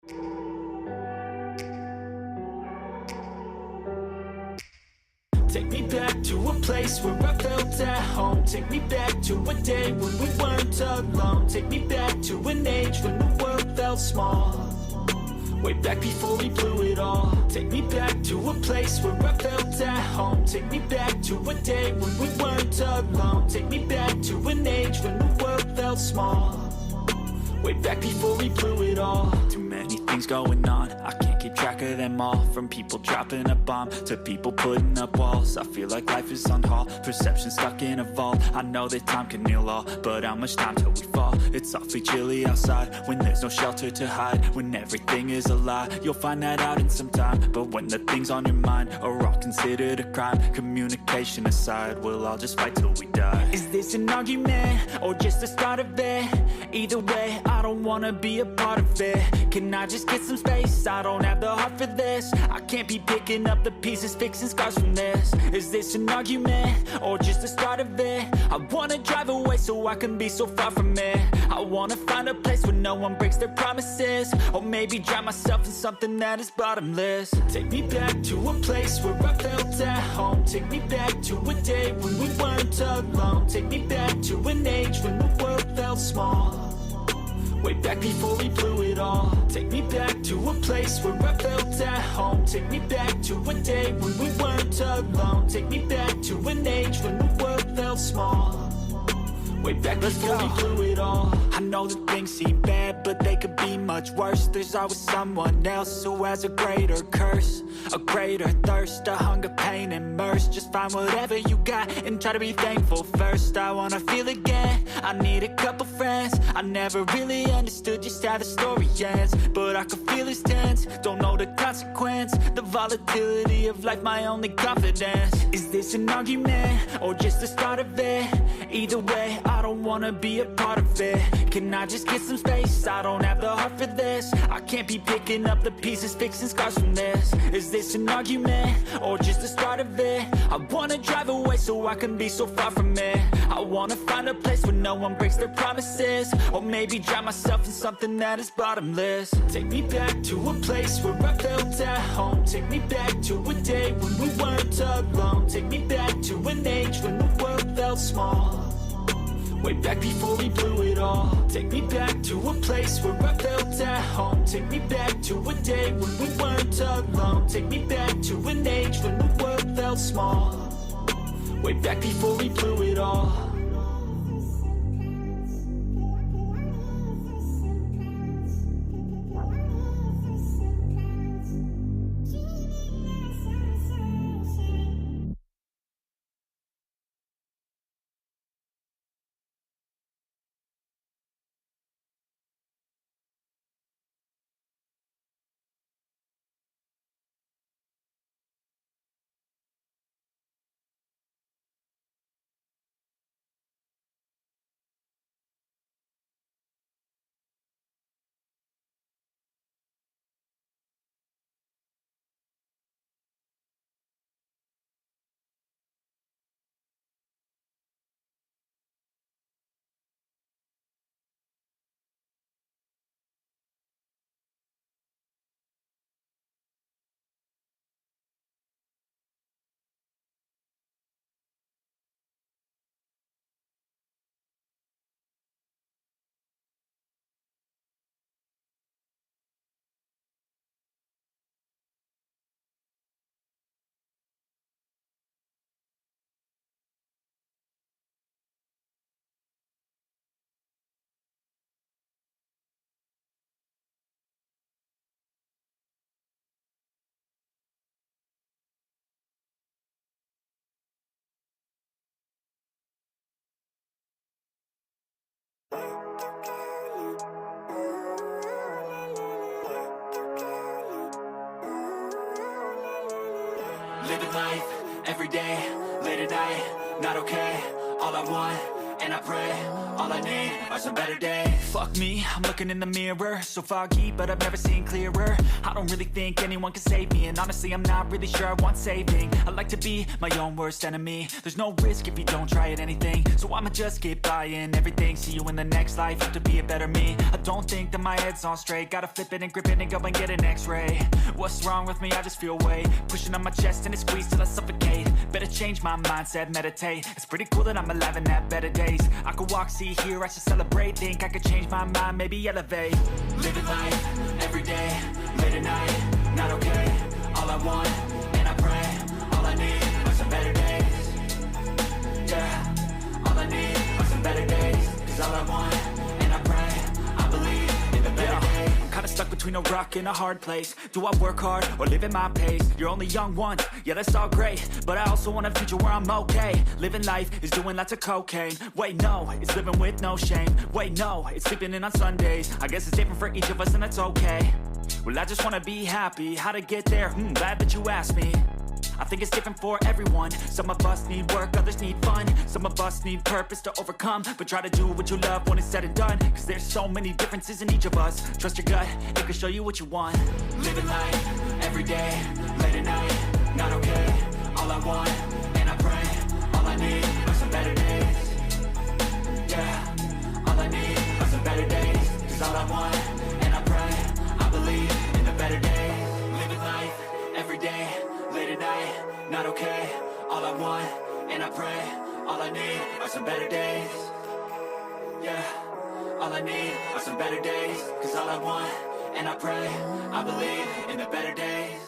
Take me back to a place where I felt at home. Take me back to a day when we weren't alone. Take me back to an age when the world felt small. Way back before we blew it all. Take me back to a place where I felt at home. Take me back to a day when we weren't alone. Take me back to an age when the world felt small. Way back before we blew it all. Too many things going on, I can't keep track of them all. From people dropping a bomb to people putting up walls. I feel like life is on hold, perception stuck in a vault. I know that time can heal all, but how much time till we fall? It's awfully chilly outside when there's no shelter to hide. When everything is a lie, you'll find that out in some time. But when the things on your mind are all considered a crime, communication aside, we'll all just fight till we die. Is this an argument or just the start of it? Either way, I don't wanna be a part of it. Can I just get some space? I don't have the heart for this. I can't be picking up the pieces, fixing scars from this. Is this an argument or just the start of it? I wanna drive away so I can be so far from it. I wanna find a place where no one breaks their promises. Or maybe drown myself in something that is bottomless. Take me back to a place where I felt at home. Take me back to a day when we weren't alone. Take me back to an age when the world felt small. Way back before we blew it all. Take me back to a place where I felt at home. Take me back to a day when we weren't alone. Take me back to an age when the world felt small. Way back before we blew it all. I know that things seem bad, but they could be much worse. There's always someone else who has a greater curse, a greater thirst, a hunger, pain, and mercy. Just find whatever you got and try to be thankful first. I wanna feel again, I need a couple friends. I never really understood just how the story ends, but I can feel it's tense, don't know the consequence. The volatility of life, my only confidence. Is this an argument or just the start of it? Either way, I don't wanna be a part of it. Can I just get some space? I don't have the heart for this. I can't be picking up the pieces, fixing scars from this. Is this an argument or just the start of it? I wanna drive away so I can be so far from it. I wanna find a place where no one breaks their promises. Or maybe drown myself in something that is bottomless. Take me back to a place where I felt at home. Take me back to a day when we weren't alone. Take me back to an age when the world felt small. Way back before we blew it all. Take me back to a place where I felt at home. Take me back to a day when we weren't alone. Take me back to an age when the world felt small. Way back before we blew it all. Living life, every day, late at night, not okay. All I want and I pray. All I need are some better days. Fuck me, I'm looking in the mirror, so foggy, but I've never seen clearer. I don't really think anyone can save me, and honestly I'm not really sure I want saving. I like to be my own worst enemy. There's no risk if you don't try at anything, so I'ma just keep buying everything. See you in the next life, have to be a better me. I don't think that my head's on straight, gotta flip it and grip it and go and get an x-ray. What's wrong with me? I just feel weight pushing on my chest and it squeezes till I suffocate. Better change my mindset, meditate. It's pretty cool that I'm alive and have better days. I could walk, see, hear, I should celebrate. Think I could change my mind, maybe elevate. Living life, everyday, late at night, not okay. All I want, and I pray, all I need are some better days. Yeah, all I need are some better days. Cause all I want, and I pray, I believe in the better days. I'm kinda stuck between a rock and a hard place. Do I work hard or live at my pace? You're only young once, yeah that's all great, but I also want a future where I'm okay. Living life is doing lots of cocaine. Wait no, it's living with no shame. Wait no, it's sleeping in on Sundays. I guess it's different for each of us and that's okay. Well I just wanna be happy, how to get there? Glad that you asked me. I think it's different for everyone. Some of us need work, others need fun. Some of us need purpose to overcome. But try to do what you love when it's said and done. Cause there's so many differences in each of us. Trust your gut, it can show you what you want. Living life, everyday, late at night, not okay. All I want, and I pray, all I need are some better days. Yeah, all I need are some better days. Cause all I want, and I pray, I believe in the better days. Living life, everyday, late at night, not okay. All I want, and I pray, all I need are some better days. Yeah, all I need are some better days. Cause all I want, and I pray, I believe in the better days.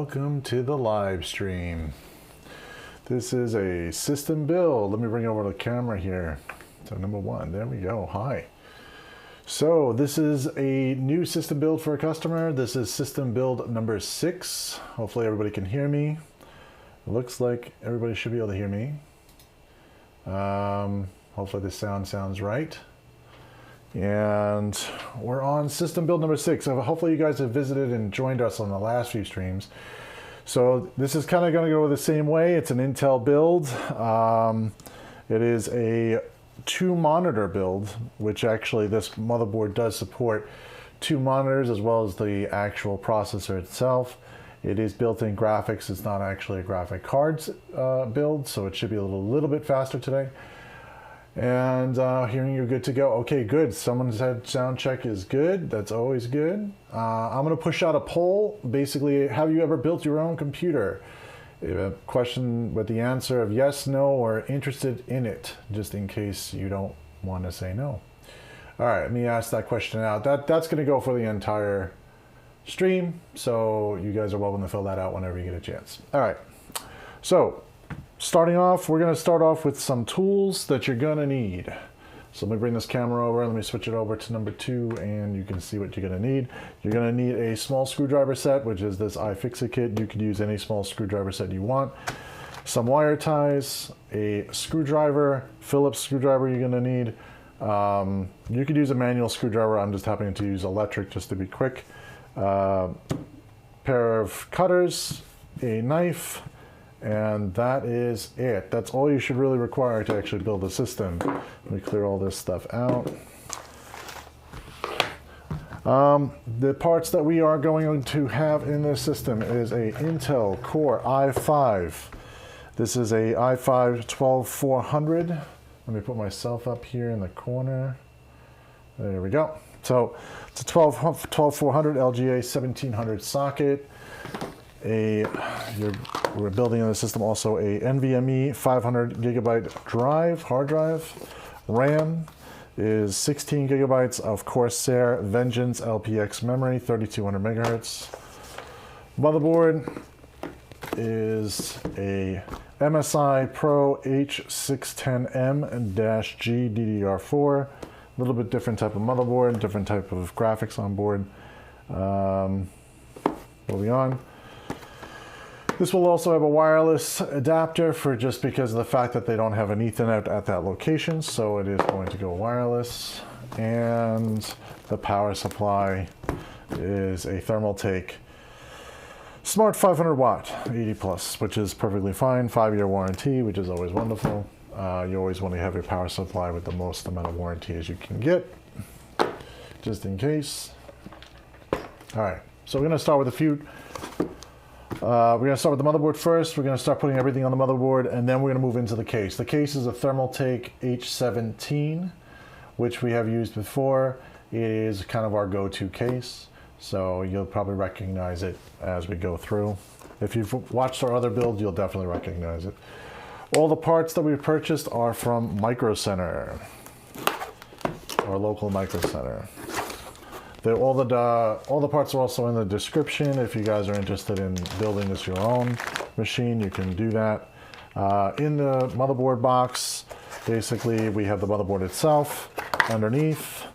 welcome to the live stream. This is a system build. Let me bring over the camera here. So number one, there we go. Hi. So this is a new system build for a customer. This is system build number 6. Hopefully everybody can hear me. It looks like everybody should be able to hear me. Hopefully the sound sounds right. And we're on system build number 6. So hopefully you guys have visited and joined us on the last few streams. So this is kind of going to go the same way. It's an Intel build. It is a 2-monitor build, which actually this motherboard does support 2 monitors as well as the actual processor itself. It is built-in graphics. It's not actually a graphic cards build, so it should be a little bit faster today. And hearing you're good to go. Okay, good. Someone said sound check is good. That's always good. I'm going to push out a poll. Basically, have you ever built your own computer? A question with the answer of yes, no, or interested in it, just in case you don't want to say no. All right, let me ask that question out. That's going to go for the entire stream, so you guys are welcome to fill that out whenever you get a chance. All right, so starting off, we're going to start off with some tools that you're going to need. So let me bring this camera over, let me switch it over to number 2, and you can see what you're going to need. You're going to need a small screwdriver set, which is this iFixit kit. You could use any small screwdriver set you want. Some wire ties, a screwdriver, Phillips screwdriver you're going to need. You could use a manual screwdriver. I'm just happening to use electric just to be quick. Pair of cutters, a knife, and that is it. That's all you should really require to actually build a system. Let me clear all this stuff out. The parts that we are going to have in this system is a Intel Core i5. This is a i5 12400. Let me put myself up here in the corner. There we go. So it's a 12400 LGA 1700 socket. We're building in the system also a NVMe 500 gigabyte hard drive. RAM is 16 gigabytes of Corsair Vengeance LPX memory, 3200 megahertz. Motherboard is a MSI Pro H610M-G DDR4. A little bit different type of motherboard, different type of graphics on board. Moving on. This will also have a wireless adapter for just because of the fact that they don't have an Ethernet at that location, so it is going to go wireless. And the power supply is a Thermaltake Smart 500 watt 80 plus, which is perfectly fine. 5-year warranty, which is always wonderful. You always want to have your power supply with the most amount of warranty as you can get, just in case. All right, so we're going to start with a few. We're going to start with the motherboard first. We're going to start putting everything on the motherboard, and then we're going to move into the case. The case is a Thermaltake H17, which we have used before. It is kind of our go-to case, so you'll probably recognize it as we go through. If you've watched our other build, you'll definitely recognize it. All the parts that we've purchased are from Micro Center, our local Micro Center. All the parts are also in the description. If you guys are interested in building this your own machine, you can do that. In the motherboard box, basically we have the motherboard itself. Underneath,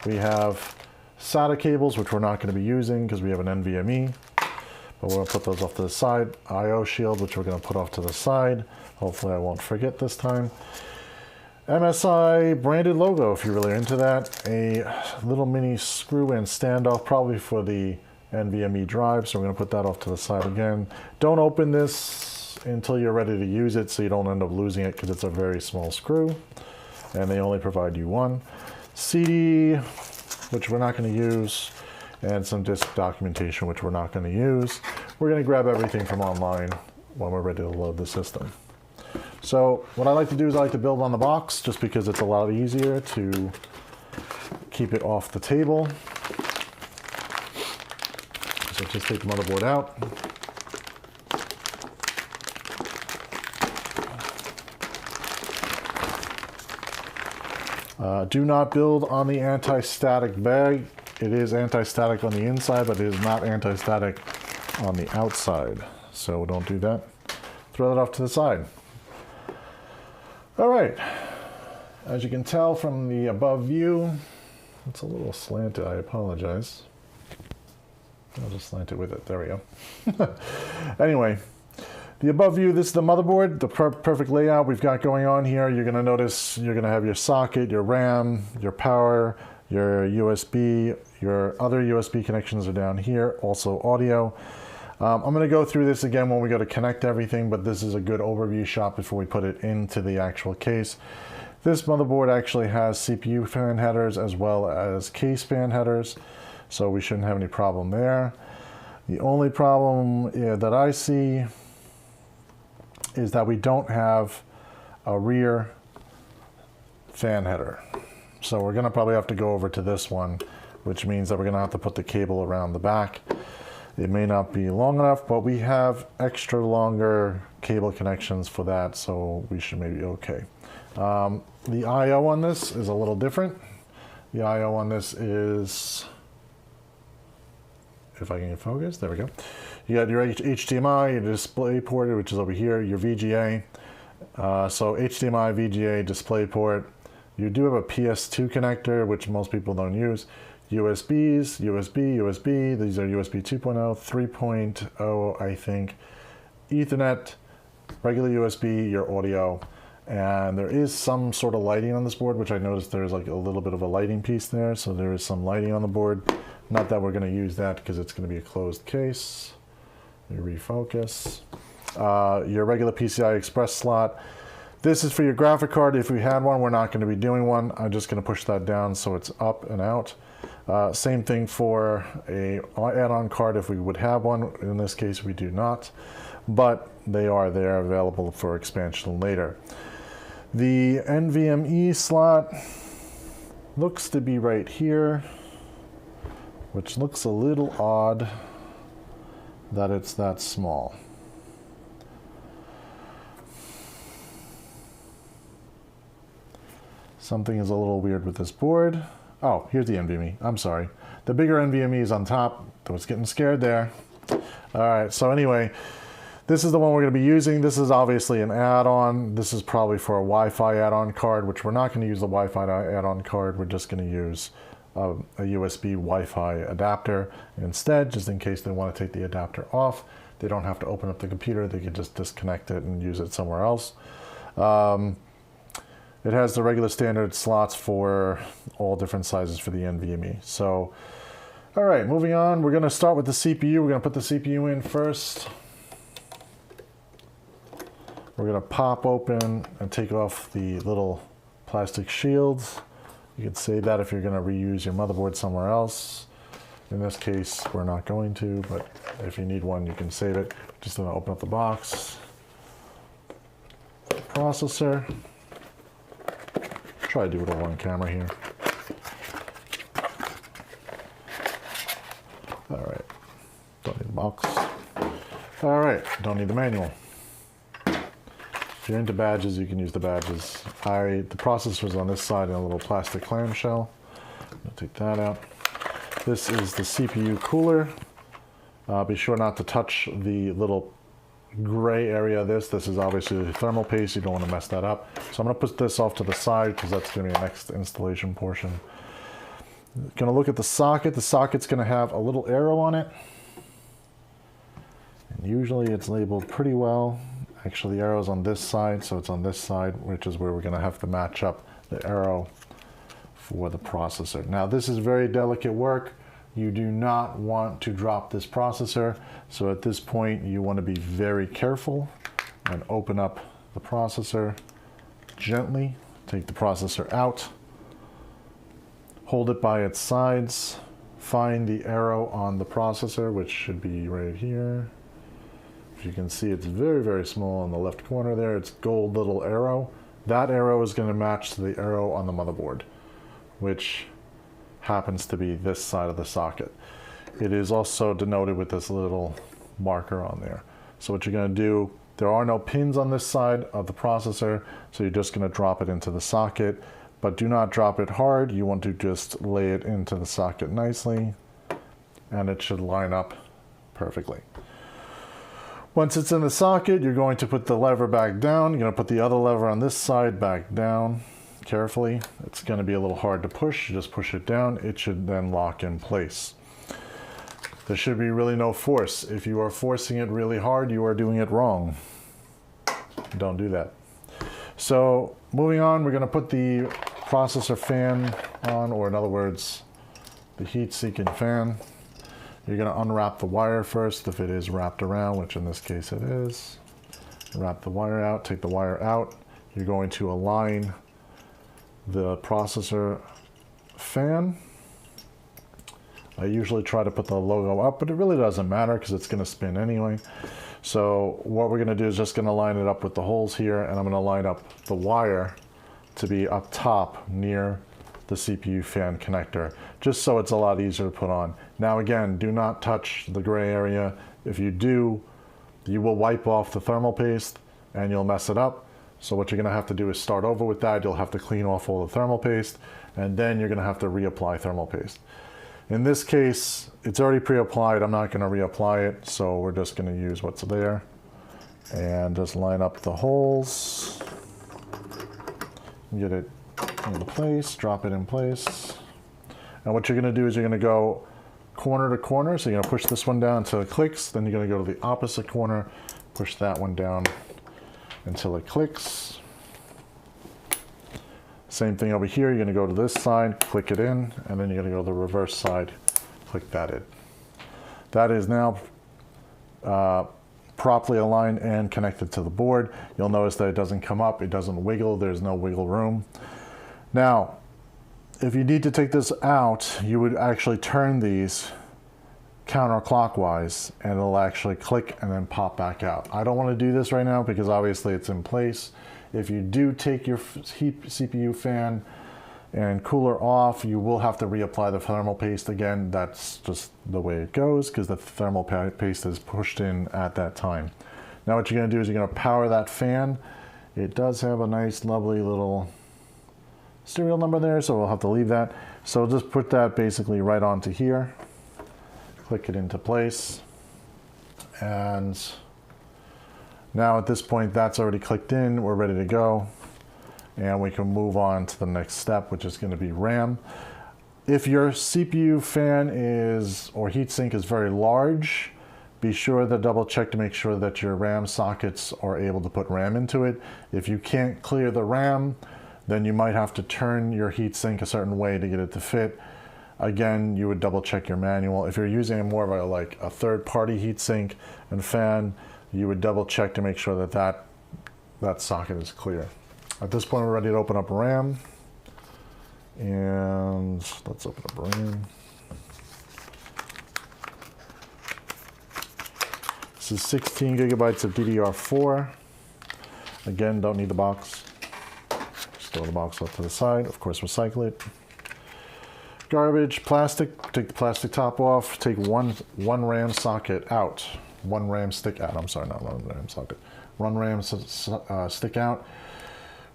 we have SATA cables, which we're not going to be using because we have an NVMe. But we're going to put those off to the side. I/O shield, which we're going to put off to the side. Hopefully I won't forget this time. MSI branded logo, if you're really into that. A little mini screw and standoff, probably for the NVMe drive, so we're going to put that off to the side again. Don't open this until you're ready to use it, so you don't end up losing it, because it's a very small screw, and they only provide you one. CD, which we're not going to use, and some disk documentation, which we're not going to use. We're going to grab everything from online when we're ready to load the system. So what I like to do is I like to build on the box, just because it's a lot easier to keep it off the table. So just take the motherboard out. Do not build on the anti-static bag. It is anti-static on the inside, but it is not anti-static on the outside. So don't do that. Throw that off to the side. All right. As you can tell from the above view, it's a little slanted. I apologize. I'll just slant it with it. There we go. Anyway, the above view, this is the motherboard, the perfect layout we've got going on here. You're going to notice you're going to have your socket, your RAM, your power, your USB, your other USB connections are down here, also audio. I'm going to go through this again when we go to connect everything, but this is a good overview shot before we put it into the actual case. This motherboard actually has CPU fan headers as well as case fan headers, so we shouldn't have any problem there. The only problem that I see is that we don't have a rear fan header. So we're going to probably have to go over to this one, which means that we're going to have to put the cable around the back. It may not be long enough, but we have extra longer cable connections for that, so we should maybe be okay. The I/O on this is a little different. The I/O on this is, if I can get focused, there we go. You got your HDMI, your display port, which is over here, your VGA. So HDMI, VGA, display port. You do have a PS2 connector, which most people don't use. USBs, USB, USB. These are USB 2.0, 3.0, I think. Ethernet, regular USB, your audio. And there is some sort of lighting on this board, which I noticed there's like a little bit of a lighting piece there. So there is some lighting on the board. Not that we're going to use that because it's going to be a closed case. You refocus. Your regular PCI Express slot. This is for your graphic card. If we had one, we're not going to be doing one. I'm just going to push that down so it's up and out. Same thing for a add-on card if we would have one. In this case, we do not, but they are there available for expansion later. The NVMe slot looks to be right here, which looks a little odd that it's that small. Something is a little weird with this board. Oh, here's the NVMe. I'm sorry. The bigger NVMe is on top. I was getting scared there. All right, so anyway, this is the one we're going to be using. This is obviously an add-on. This is probably for a Wi-Fi add-on card, which we're not going to use the Wi-Fi add-on card. We're just going to use a USB Wi-Fi adapter instead, just in case they want to take the adapter off. They don't have to open up the computer. They can just disconnect it and use it somewhere else. It has the regular standard slots for all different sizes for the NVMe. So, all right, moving on. We're going to start with the CPU. We're going to put the CPU in first. We're going to pop open and take off the little plastic shields. You can save that if you're going to reuse your motherboard somewhere else. In this case, we're not going to, but if you need one, you can save it. Just going to open up the box. Processor. Try to do it on one camera here. All right, don't need the box. All right, don't need the manual. If you're into badges, you can use the badges. The processor's on this side in a little plastic clamshell. I'll take that out. This is the CPU cooler. Be sure not to touch the little gray area of this. This is obviously the thermal paste. You don't want to mess that up. So I'm going to put this off to the side because that's going to be the next installation portion. Going to look at the socket. The socket's going to have a little arrow on it. And usually it's labeled pretty well. Actually, the arrow's on this side, so it's on this side, which is where we're going to have to match up the arrow for the processor. Now, this is very delicate work. You do not want to drop this processor. So at this point, you want to be very careful and open up the processor gently. Take the processor out. Hold it by its sides. Find the arrow on the processor, which should be right here. As you can see, it's very, very small in the left corner there. It's gold little arrow. That arrow is going to match to the arrow on the motherboard, which happens to be this side of the socket. It is also denoted with this little marker on there. So what you're going to do, there are no pins on this side of the processor, so you're just going to drop it into the socket, but do not drop it hard. You want to just lay it into the socket nicely, and it should line up perfectly. Once it's in the socket, you're going to put the lever back down. You're going to put the other lever on this side back down carefully. It's going to be a little hard to push. You just push it down. It should then lock in place. There should be really no force. If you are forcing it really hard, you are doing it wrong. Don't do that. So moving on, we're going to put the processor fan on, or in other words, the heat-seeking fan. You're going to unwrap the wire first if it is wrapped around, which in this case it is. Wrap the wire out, take the wire out. You're going to align the processor fan. I usually try to put the logo up, but it really doesn't matter because it's going to spin anyway. So what we're going to do is just going to line it up with the holes here, and I'm going to line up the wire to be up top near the CPU fan connector, just so it's a lot easier to put on. Now again, do not touch the gray area. If you do, you will wipe off the thermal paste and you'll mess it up. So what you're going to have to do is start over with that. You'll have to clean off all the thermal paste, and then you're going to have to reapply thermal paste. In this case, it's already pre-applied. I'm not going to reapply it, so we're just going to use what's there and just line up the holes. Get it into place, drop it in place. And what you're going to do is you're going to go corner to corner. So you're going to push this one down until it clicks. Then you're going to go to the opposite corner, push that one down until it clicks. Same thing over here. You're going to go to this side, click it in, and then you're going to go to the reverse side, click that in. That is now properly aligned and connected to the board. You'll notice that it doesn't come up, it doesn't wiggle, there's no wiggle room. Now, if you need to take this out, you would actually turn these counterclockwise and it'll actually click and then pop back out. I don't want to do this right now because obviously it's in place. If you do take your CPU fan and cooler off, you will have to reapply the thermal paste again. That's just the way it goes because the thermal paste is pushed in at that time. Now what you're going to do is you're going to power that fan. It does have a nice lovely little serial number there, so we'll have to leave that. So just put that basically right onto here, click it into place, and now at this point that's already clicked in, we're ready to go, and we can move on to the next step, which is going to be RAM. If your CPU fan is, or heatsink is very large, be sure to double check to make sure that your RAM sockets are able to put RAM into it. If you can't clear the RAM, then you might have to turn your heatsink a certain way to get it to fit. Again, you would double check your manual. If you're using more of a third-party heatsink and fan, you would double check to make sure that that socket is clear. At this point, we're ready to open up RAM. And let's open up RAM. This is 16 gigabytes of DDR4. Again, don't need the box. Just throw the box off to the side. Of course, recycle it. Garbage, plastic. Take the plastic top off. Take one RAM socket out. One RAM stick out. I'm sorry, not one RAM socket. One RAM stick out.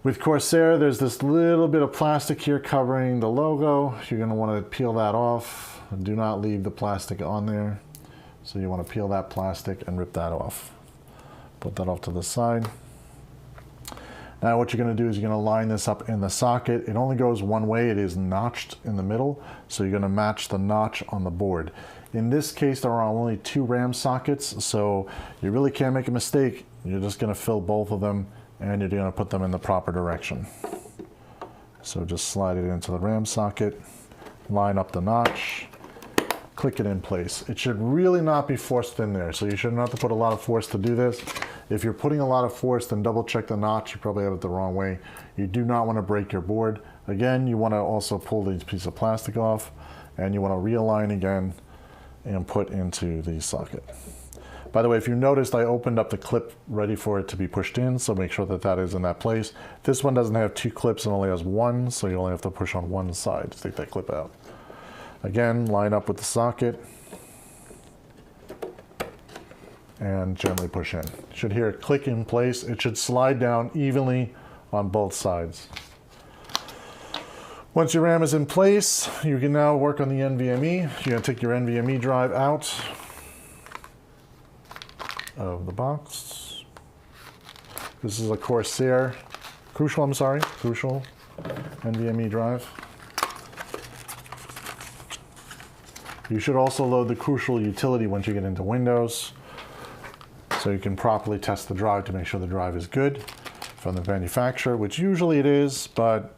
With Corsair, there's this little bit of plastic here covering the logo. You're going to want to peel that off. Do not leave the plastic on there. So you want to peel that plastic and rip that off. Put that off to the side. Now what you're going to do is you're going to line this up in the socket. It only goes one way. It is notched in the middle. So you're going to match the notch on the board. In this case, there are only 2 RAM sockets, so you really can't make a mistake. You're just going to fill both of them, and you're going to put them in the proper direction. So just slide it into the RAM socket, line up the notch, click it in place. It should really not be forced in there, so you shouldn't have to put a lot of force to do this. If you're putting a lot of force, then double check the notch. You probably have it the wrong way. You do not want to break your board. Again, you want to also pull this piece of plastic off, and you want to realign again and put into the socket. By the way, if you noticed, I opened up the clip ready for it to be pushed in, so make sure that that is in that place. This one doesn't have 2 clips and only has 1, so you only have to push on one side to take that clip out. Again, line up with the socket and gently push in. You should hear it click in place. It should slide down evenly on both sides. Once your RAM is in place, you can now work on the NVMe. You're going to take your NVMe drive out. of the box. This is a Corsair, Crucial NVMe drive. You should also load the Crucial utility once you get into Windows, so you can properly test the drive to make sure the drive is good from the manufacturer, which usually it is, but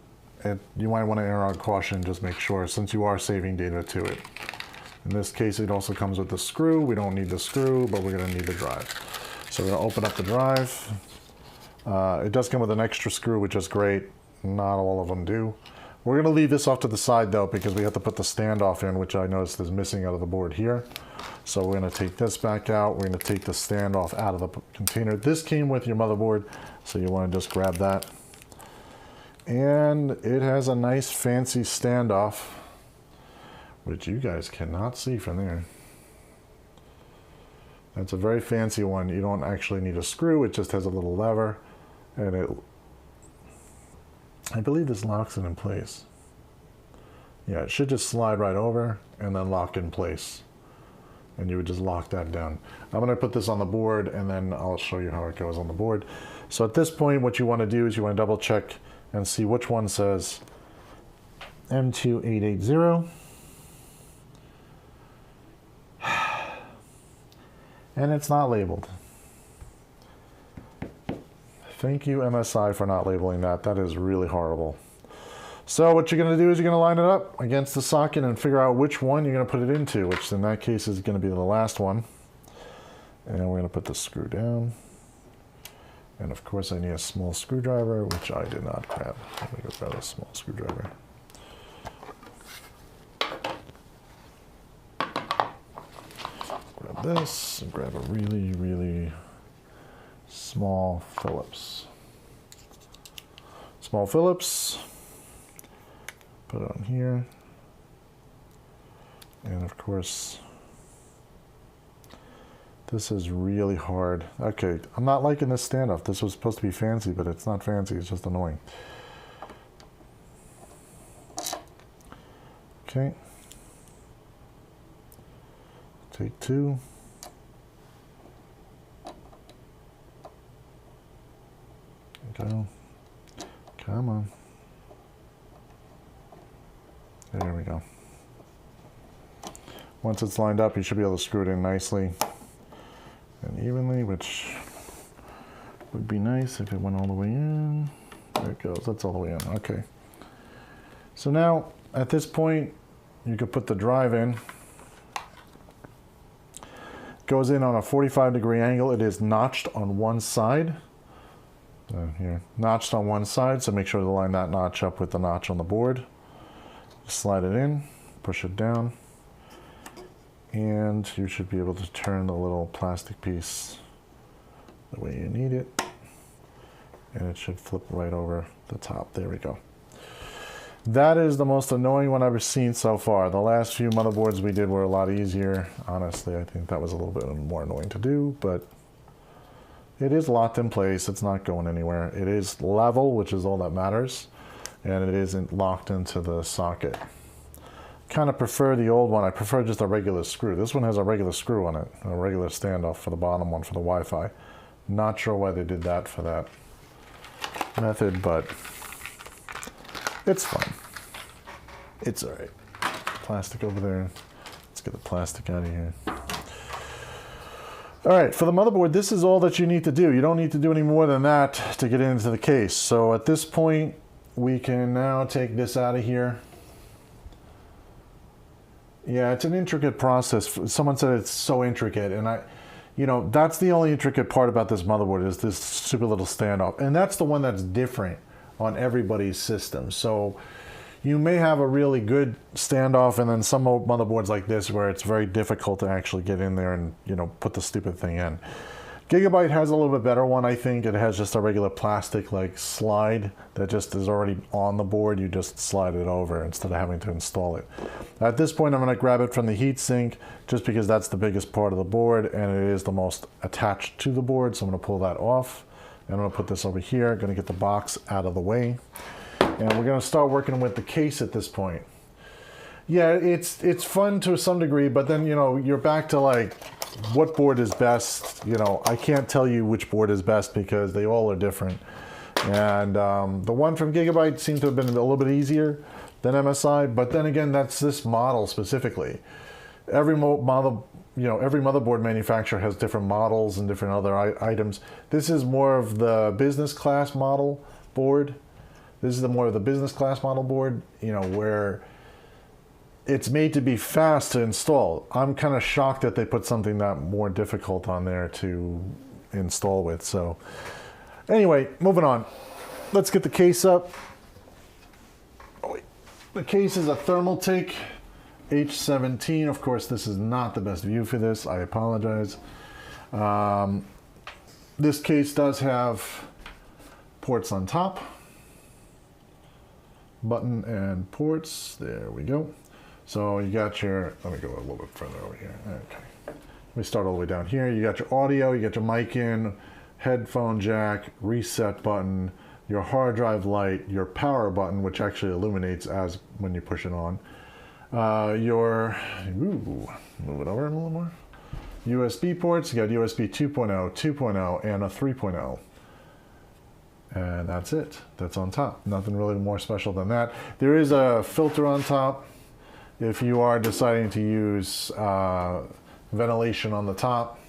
you might want to err on caution, just make sure, since you are saving data to it. In this case, it also comes with the screw. We don't need the screw, but we're going to need the drive. So we're going to open up the drive. It does come with an extra screw, which is great. Not all of them do. We're going to leave this off to the side, though, because we have to put the standoff in, which I noticed is missing out of the board here. So we're going to take this back out. We're going to take the standoff out of the container. This came with your motherboard, so you want to just grab that. And it has a nice fancy standoff, which you guys cannot see from there. That's a very fancy one. You don't actually need a screw. It just has a little lever, and I believe this locks it in place. Yeah, it should just slide right over and then lock in place. And you would just lock that down. I'm going to put this on the board, and then I'll show you how it goes on the board. So at this point, what you want to do is you want to double check and see which one says M2880. And it's not labeled. Thank you, MSI, for not labeling that. That is really horrible. So what you're going to do is you're going to line it up against the socket and figure out which one you're going to put it into, which in that case is going to be the last one. And we're going to put the screw down. And of course I need a small screwdriver, which I did not grab. Let me go grab a small screwdriver. Grab this and grab a really, really small Phillips. Small Phillips. Put it on here. And of course, this is really hard. Okay, I'm not liking this standoff. This was supposed to be fancy, but it's not fancy, it's just annoying. Okay. Take two. Go. Come on. There we go. Once it's lined up, you should be able to screw it in nicely and evenly, which would be nice if it went all the way in. There it goes. That's all the way in. Okay. So now, at this point, you could put the drive in. Goes in on a 45-degree angle. It is notched on one side. Here, notched on one side, so make sure to line that notch up with the notch on the board. Slide it in, push it down, and you should be able to turn the little plastic piece the way you need it, and it should flip right over the top. There we go. That is the most annoying one I've ever seen so far. The last few motherboards we did were a lot easier. Honestly, I think that was a little bit more annoying to do, but it is locked in place. It's not going anywhere. It is level, which is all that matters. And it isn't locked into the socket. Kind of prefer the old one. I prefer just a regular screw. This one has a regular screw on it, a regular standoff for the bottom one for the Wi-Fi. Not sure why they did that for that method, but it's fine. It's all right. Plastic over there. Let's get the plastic out of here. All right, for the motherboard, this is all that you need to do. You don't need to do any more than that to get into the case. So at this point, we can now take this out of here. Yeah, it's an intricate process. Someone said it's so intricate, and that's the only intricate part about this motherboard is this super little standoff. And that's the one that's different on everybody's system. So you may have a really good standoff, and then some motherboards like this where it's very difficult to actually get in there and put the stupid thing in. Gigabyte has a little bit better one, I think. It has just a regular plastic like slide that just is already on the board. You just slide it over instead of having to install it. At this point, I'm going to grab it from the heatsink just because that's the biggest part of the board and it is the most attached to the board. So I'm going to pull that off. And I'm going to put this over here. Going to get the box out of the way. And we're going to start working with the case at this point. Yeah, it's fun to some degree, but then, you're back to like what board is best, you know, I can't tell you which board is best because they all are different. And the one from Gigabyte seemed to have been a little bit easier than MSI, but then again, that's this model specifically. Every motherboard manufacturer has different models and different other items. This is more of the business class model board. This is more of the business class model board, you know, where it's made to be fast to install. I'm kind of shocked that they put something that more difficult on there to install with. So anyway, moving on. Let's get the case up. Oh, wait. The case is a Thermaltake H17. Of course, this is not the best view for this. I apologize. This case does have ports on top. Button and ports. There we go. So you got your, let me go a little bit further over here. Okay. Let me start all the way down here. You got your audio, you got your mic in, headphone jack, reset button, your hard drive light, your power button, which actually illuminates as when you push it on. Move it over a little more. USB ports, you got USB 2.0, 2.0, and a 3.0. And that's it. That's on top. Nothing really more special than that. There is a filter on top. If you are deciding to use ventilation on the top,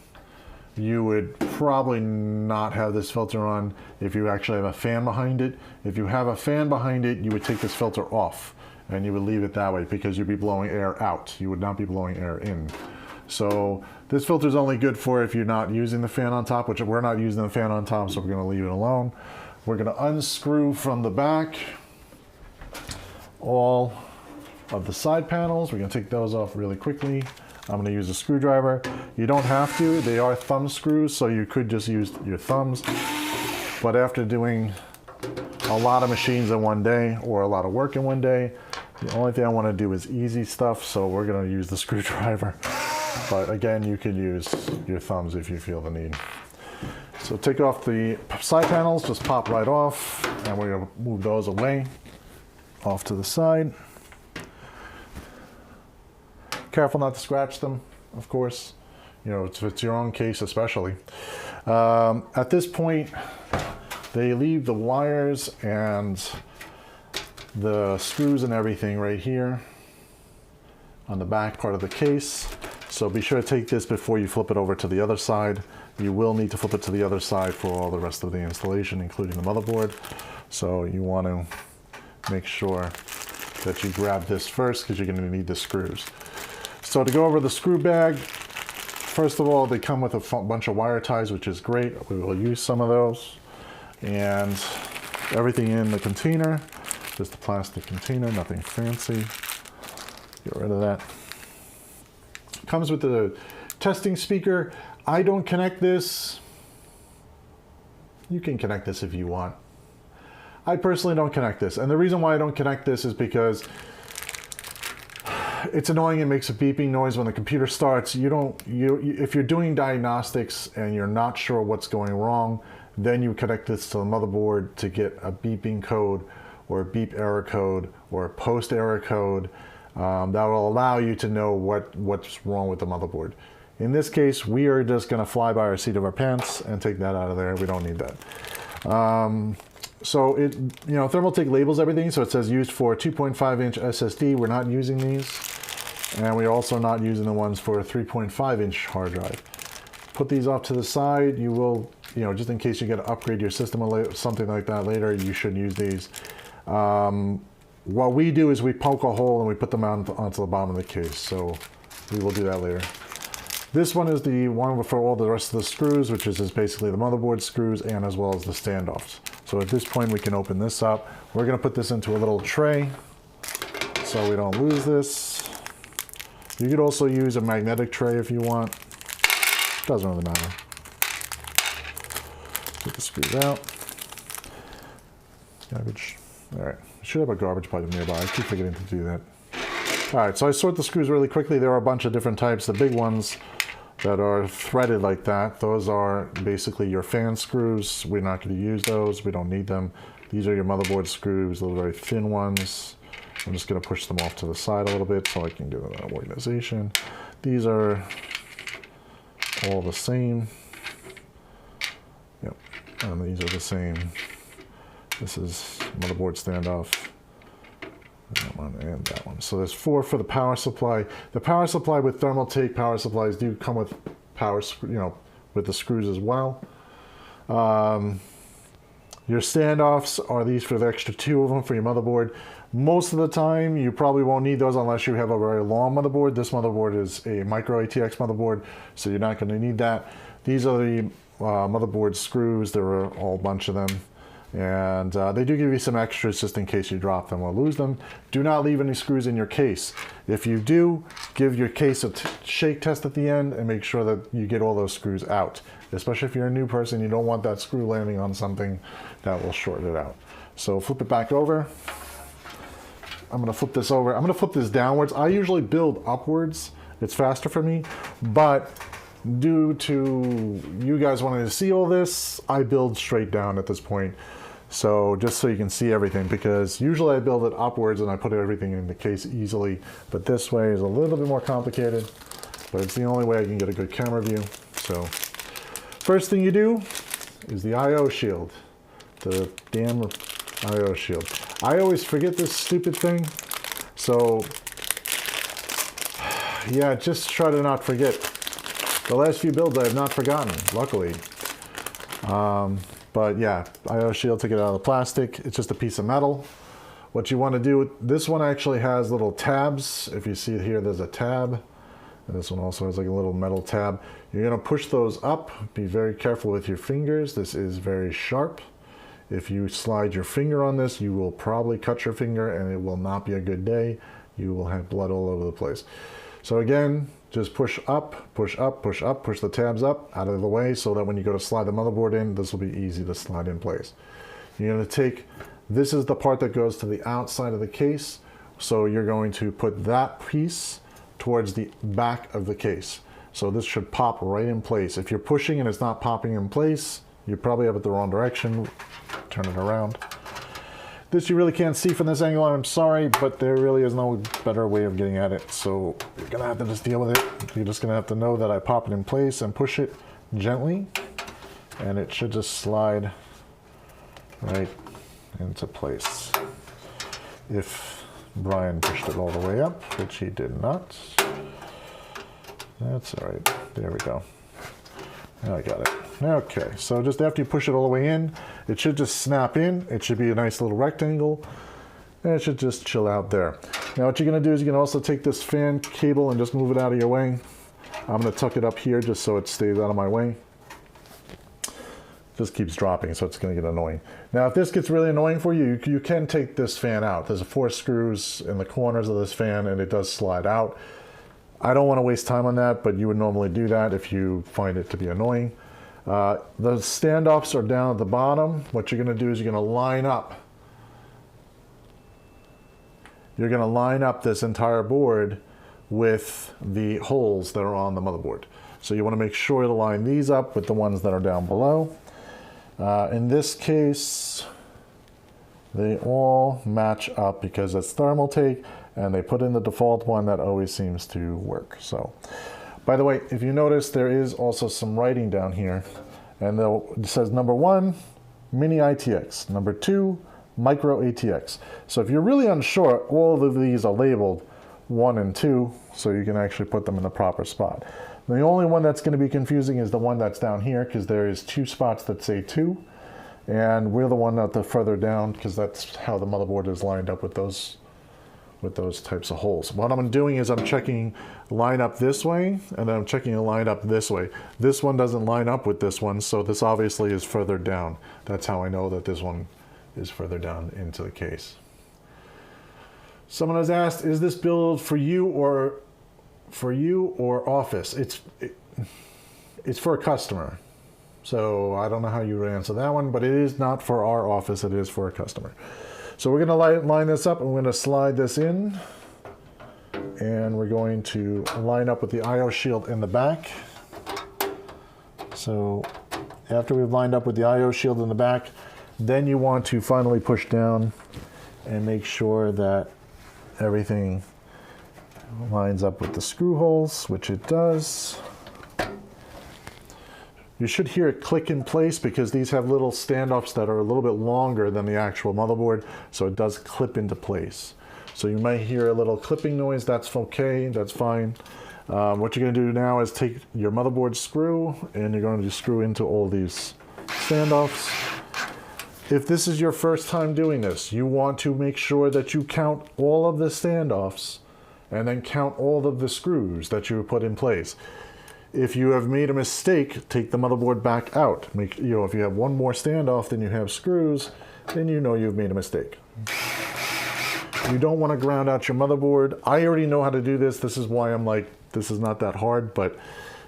you would probably not have this filter on if you actually have a fan behind it. If you have a fan behind it, you would take this filter off and you would leave it that way because you'd be blowing air out. You would not be blowing air in. So this filter is only good for if you're not using the fan on top, which we're not using the fan on top, so we're going to leave it alone. We're going to unscrew from the back all of the side panels. We're going to take those off really quickly. I'm going to use a screwdriver. You don't have to. They are thumb screws, so you could just use your thumbs. But after doing a lot of machines in one day or a lot of work in one day, the only thing I want to do is easy stuff, so we're going to use the screwdriver. But again, you could use your thumbs if you feel the need. So take off the side panels, just pop right off, and we're going to move those away, off to the side. Careful not to scratch them, of course. You know, it's your own case especially. At this point, they leave the wires and the screws and everything right here on the back part of the case. So be sure to take this before you flip it over to the other side. You will need to flip it to the other side for all the rest of the installation, including the motherboard. So you want to make sure that you grab this first because you're going to need the screws. So to go over the screw bag, first of all, they come with a bunch of wire ties, which is great. We will use some of those. And everything in the container, just a plastic container, nothing fancy. Get rid of that. Comes with the testing speaker. I don't connect this. You can connect this if you want. I personally don't connect this. And the reason why I don't connect this is because it's annoying. It makes a beeping noise when the computer starts. If you're doing diagnostics and you're not sure what's going wrong, then you connect this to the motherboard to get a beeping code or a beep error code or a post error code that will allow you to know what's wrong with the motherboard. In this case, we are just going to fly by our seat of our pants and take that out of there. We don't need that. So it, you know, Thermaltake labels everything. So it says used for 2.5-inch SSD. We're not using these. And we're also not using the ones for a 3.5-inch hard drive. Put these off to the side. You will, you know, just in case you got to upgrade your system or something like that later, you should use these. What we do is we poke a hole and we put them onto the bottom of the case. So we will do that later. This one is the one for all the rest of the screws, which is basically the motherboard screws and as well as the standoffs. So at this point, we can open this up. We're going to put this into a little tray so we don't lose this. You could also use a magnetic tray if you want. Doesn't really matter. Get the screws out. Garbage. All right. I should have a garbage pipe nearby. I keep forgetting to do that. All right, so I sort the screws really quickly. There are a bunch of different types. The big ones that are threaded like that, those are basically your fan screws. We're not going to use those. We don't need them. These are your motherboard screws, those very thin ones. I'm just going to push them off to the side a little bit so I can get an organization. These are all the same. Yep, and these are the same. This is motherboard standoff. That one and that one. So there's 4 for the power supply. The power supply with Thermaltake power supplies do come with power, with the screws as well. Your standoffs are these for the extra 2 of them for your motherboard. Most of the time, you probably won't need those unless you have a very long motherboard. This motherboard is a microATX motherboard, so you're not going to need that. These are the motherboard screws. There are a whole bunch of them. And they do give you some extras just in case you drop them or lose them. Do not leave any screws in your case. If you do, give your case a shake test at the end and make sure that you get all those screws out. Especially if you're a new person, you don't want that screw landing on something that will short it out. So flip it back over. I'm going to flip this over. I'm going to flip this downwards. I usually build upwards. It's faster for me, but due to you guys wanting to see all this, I build straight down at this point. So just so you can see everything, because usually I build it upwards and I put everything in the case easily, but this way is a little bit more complicated, but it's the only way I can get a good camera view. So first thing you do is the IO shield, the damn IO shield. I always forget this stupid thing, so yeah, just try to not forget. The last few builds I have not forgotten, luckily. But yeah, IO shield, take it out of the plastic. It's just a piece of metal. What you want to do, this one actually has little tabs. If you see here, there's a tab. And this one also has like a little metal tab. You're going to push those up. Be very careful with your fingers. This is very sharp. If you slide your finger on this, you will probably cut your finger and it will not be a good day. You will have blood all over the place. So again, just push up, push up, push up, push the tabs up out of the way so that when you go to slide the motherboard in, this will be easy to slide in place. You're going to take, this is the part that goes to the outside of the case. So you're going to put that piece towards the back of the case. So this should pop right in place. If you're pushing and it's not popping in place, you probably have it the wrong direction. Turn it around. This you really can't see from this angle, I'm sorry, but there really is no better way of getting at it. So you're gonna have to just deal with it. You're just gonna have to know that I pop it in place and push it gently, and it should just slide right into place. If Brian pushed it all the way up, which he did not. That's all right, there we go. Now I got it. Okay, so just after you push it all the way in, it should just snap in. It should be a nice little rectangle, and it should just chill out there. Now what you're gonna do is you can also take this fan cable and just move it out of your way. I'm gonna tuck it up here just so it stays out of my way. Just keeps dropping, so it's gonna get annoying. Now if this gets really annoying for you, you can take this fan out. There's 4 screws in the corners of this fan and it does slide out. I don't want to waste time on that, but you would normally do that if you find it to be annoying. The standoffs are down at the bottom. What you're going to do is you're going to line up. You're going to line up this entire board with the holes that are on the motherboard. So you want to make sure to line these up with the ones that are down below. In this case, they all match up because it's Thermaltake, and they put in the default one that always seems to work. So, by the way, if you notice, there is also some writing down here, and it says number 1, mini ITX, number 2, micro ATX. So if you're really unsure, all of these are labeled 1 and 2, so you can actually put them in the proper spot. The only one that's going to be confusing is the one that's down here, because there is 2 spots that say 2, and we're the one at the further down, because that's how the motherboard is lined up with those types of holes. What I'm doing is I'm checking line up this way, and then I'm checking a line up this way. This one doesn't line up with this one, so this obviously is further down. That's how I know that this one is further down into the case. Someone has asked, is this build for you or office? It's for a customer. So I don't know how you would answer that one, but it is not for our office, it is for a customer. So we're going to line this up, and we're going to slide this in, and we're going to line up with the IO shield in the back. So after we've lined up with the IO shield in the back, then you want to finally push down and make sure that everything lines up with the screw holes, which it does. You should hear it click in place because these have little standoffs that are a little bit longer than the actual motherboard, so it does clip into place. So you might hear a little clipping noise. That's okay, that's fine. What you're going to do now is take your motherboard screw and you're going to screw into all these standoffs. If this is your first time doing this, you want to make sure that you count all of the standoffs and then count all of the screws that you put in place. If you have made a mistake, take the motherboard back out. If you have one more standoff than you have screws, then you know you've made a mistake. You don't want to ground out your motherboard. I already know how to do this. This is why I'm like, this is not that hard, but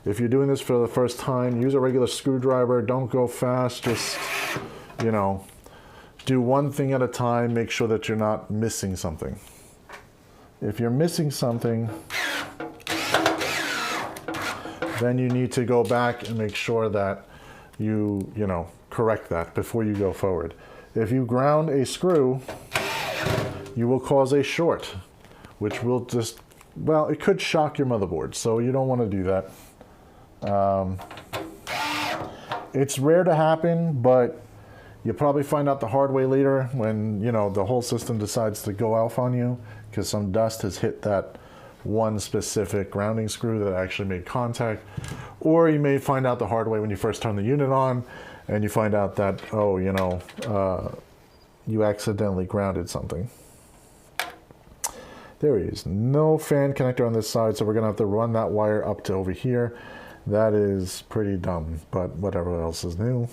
if you're doing this for the first time, use a regular screwdriver. Don't go fast. Just, you know, do one thing at a time. Make sure that you're not missing something. If you're missing something, then you need to go back and make sure that you correct that before you go forward. If you ground a screw, you will cause a short, which will just, well, it could shock your motherboard, so you don't want to do that. It's rare to happen, but you'll probably find out the hard way later when, the whole system decides to go off on you because some dust has hit that one specific grounding screw that actually made contact. Or you may find out the hard way when you first turn the unit on and you find out that, oh, you accidentally grounded something. There he is. No fan connector on this side, so we're going to have to run that wire up to over here. That is pretty dumb, but whatever else is new.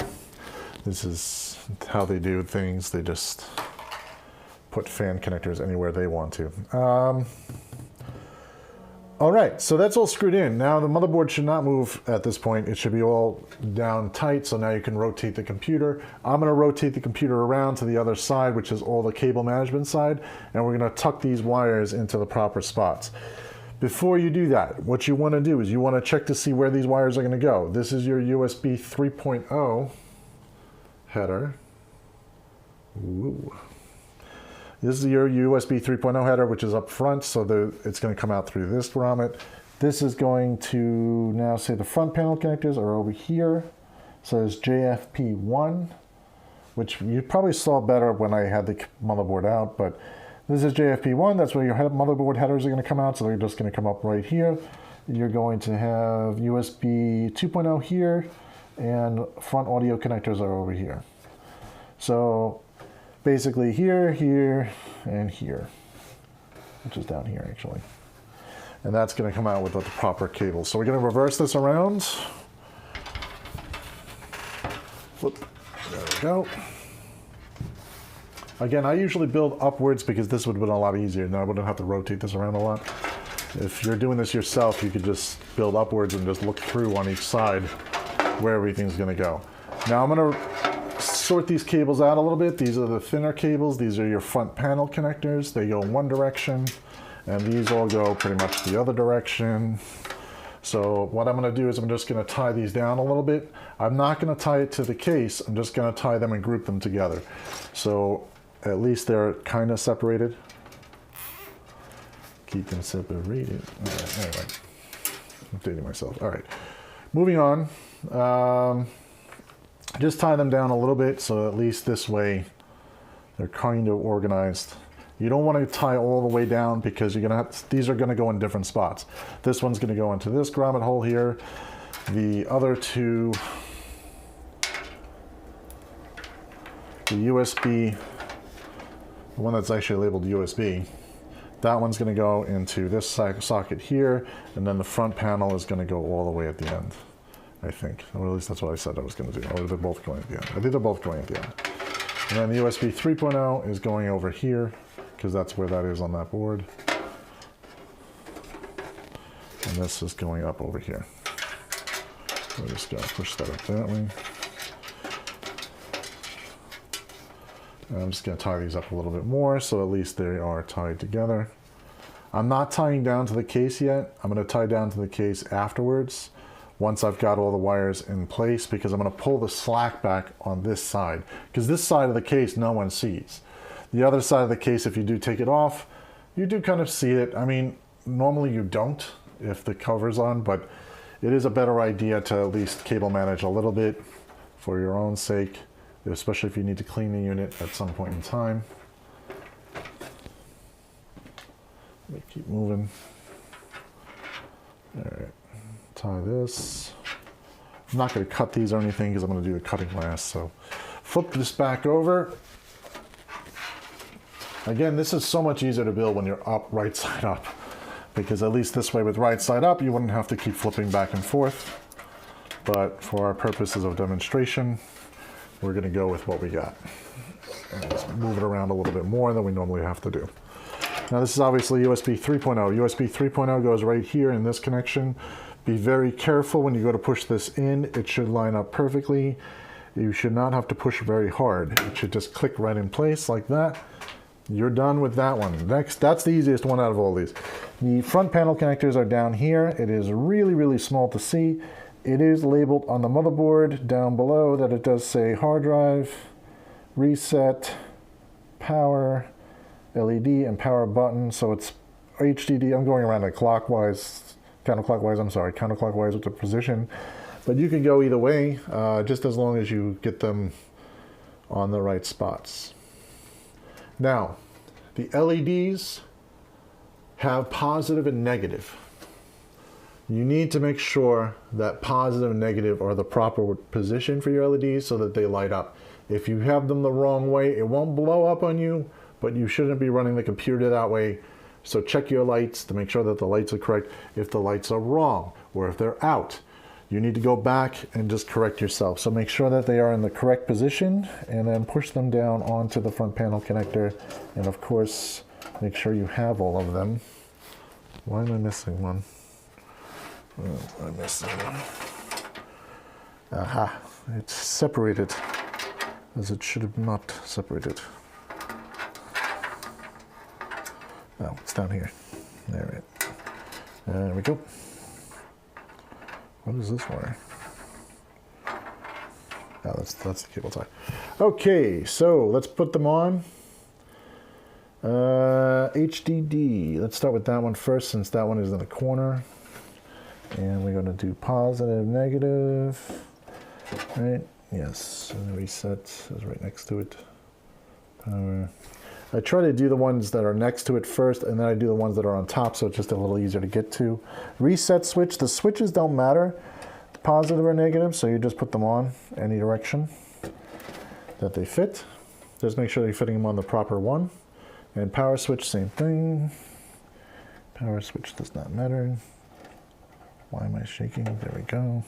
This is how they do things. They just put fan connectors anywhere they want to. All right, so that's all screwed in. Now the motherboard should not move at this point. It should be all down tight, so now you can rotate the computer. I'm gonna rotate the computer around to the other side, which is all the cable management side, and we're gonna tuck these wires into the proper spots. Before you do that, what you wanna do is you wanna check to see where these wires are gonna go. This is your USB 3.0 header. Ooh. This is your USB 3.0 header, which is up front, so it's going to come out through this grommet. This is going to now say the front panel connectors are over here. So there's JFP1, which you probably saw better when I had the motherboard out, but this is JFP1. That's where your motherboard headers are going to come out, so they're just going to come up right here. You're going to have USB 2.0 here, and front audio connectors are over here. So basically here, here, and here, which is down here actually. And that's going to come out with the proper cable. So we're going to reverse this around. Flip. There we go. Again, I usually build upwards because this would have been a lot easier. Now I wouldn't have to rotate this around a lot. If you're doing this yourself, you could just build upwards and just look through on each side where everything's going to go. Now I'm going to sort these cables out a little bit. These are the thinner cables. These are your front panel connectors. They go in one direction, and these all go pretty much the other direction. So what I'm going to do is I'm just going to tie these down a little bit. I'm not going to tie it to the case. I'm just going to tie them and group them together. So at least they're kind of separated. Keep them separated. All right, anyway, updating myself. All right, moving on. Just tie them down a little bit so at least this way they're kind of organized. You don't want to tie all the way down because you're gonna have, these are going to go in different spots. This one's going to go into this grommet hole here. The other two, the USB, the one that's actually labeled USB, that one's going to go into this socket here, and then the front panel is going to go all the way at the end. I think, or at least that's what I said I was going to do. Or they're both going at the end. I think they're both going at the end. And then the USB 3.0 is going over here because that's where that is on that board. And this is going up over here. So we're just going to push that up that way. And I'm just going to tie these up a little bit more so at least they are tied together. I'm not tying down to the case yet. I'm going to tie down to the case afterwards, once I've got all the wires in place, because I'm going to pull the slack back on this side, because this side of the case no one sees. The other side of the case, if you do take it off, you do kind of see it. I mean, normally you don't if the cover's on, but it is a better idea to at least cable manage a little bit for your own sake, especially if you need to clean the unit at some point in time. Let me keep moving. All right, tie this. I'm not going to cut these or anything because I'm going to do the cutting last. So flip this back over. Again, this is so much easier to build when you're up, right side up, because at least this way with right side up, you wouldn't have to keep flipping back and forth. But for our purposes of demonstration, we're going to go with what we got. And let's move it around a little bit more than we normally have to do. Now this is obviously USB 3.0. USB 3.0 goes right here in this connection. Be very careful when you go to push this in. It should line up perfectly. You should not have to push very hard. It should just click right in place like that. You're done with that one. Next, that's the easiest one out of all these. The front panel connectors are down here. It is really, really small to see. It is labeled on the motherboard down below that it does say hard drive, reset, power, LED, and power button. So it's HDD. I'm going around it counterclockwise with the position. But you can go either way, just as long as you get them on the right spots. Now, the LEDs have positive and negative. You need to make sure that positive and negative are the proper position for your LEDs so that they light up. If you have them the wrong way, it won't blow up on you, but you shouldn't be running the computer that way. So check your lights to make sure that the lights are correct. If the lights are wrong or if they're out, you need to go back and just correct yourself. So make sure that they are in the correct position and then push them down onto the front panel connector. And of course, make sure you have all of them. Why am I missing one? Oh, I'm missing one. Aha, it's separated as it should have not separated. Oh, it's down here. There we go. What is this wire? Oh, that's the cable tie. Okay, so let's put them on. HDD. Let's start with that one first, since that one is in the corner. And we're going to do positive, negative. Right? Yes. And the reset is right next to it. Power. I try to do the ones that are next to it first, and then I do the ones that are on top, so it's just a little easier to get to. Reset switch. The switches don't matter, positive or negative, so you just put them on any direction that they fit. Just make sure you're fitting them on the proper one. And power switch, same thing. Power switch does not matter. Why am I shaking? There we go.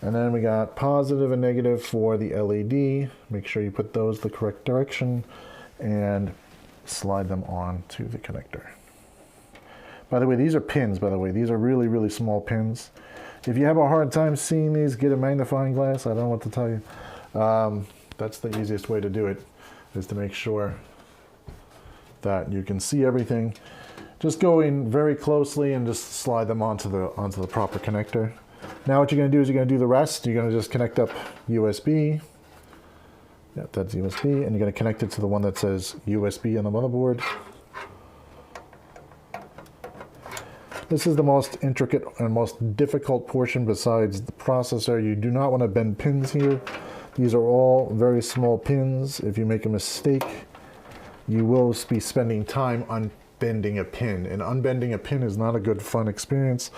And then we got positive and negative for the LED. Make sure you put those the correct direction and slide them on to the connector. By the way, these are pins, by the way. These are really, really small pins. If you have a hard time seeing these, get a magnifying glass. I don't know what to tell you. That's the easiest way to do it, is to make sure that you can see everything. Just go in very closely and just slide them onto the proper connector. Now what you're going to do is you're going to do the rest. You're going to just connect up USB. Yep, that's USB, and you're going to connect it to the one that says USB on the motherboard. This is the most intricate and most difficult portion besides the processor. You do not want to bend pins here. These are all very small pins. If you make a mistake, you will be spending time unbending a pin. And unbending a pin is not a good fun experience.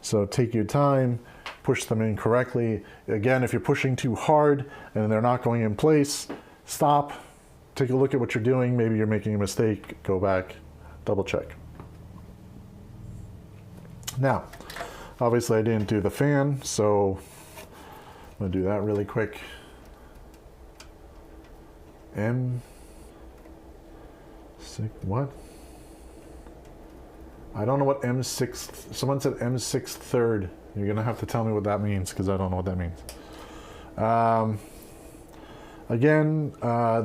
So take your time, push them in correctly. Again, if you're pushing too hard and they're not going in place, stop, take a look at what you're doing. Maybe you're making a mistake, go back, double check. Now, obviously I didn't do the fan, so I'm gonna do that really quick. M6, what? I don't know what M6, someone said M6 third. You're gonna have to tell me what that means, because I don't know what that means. Again,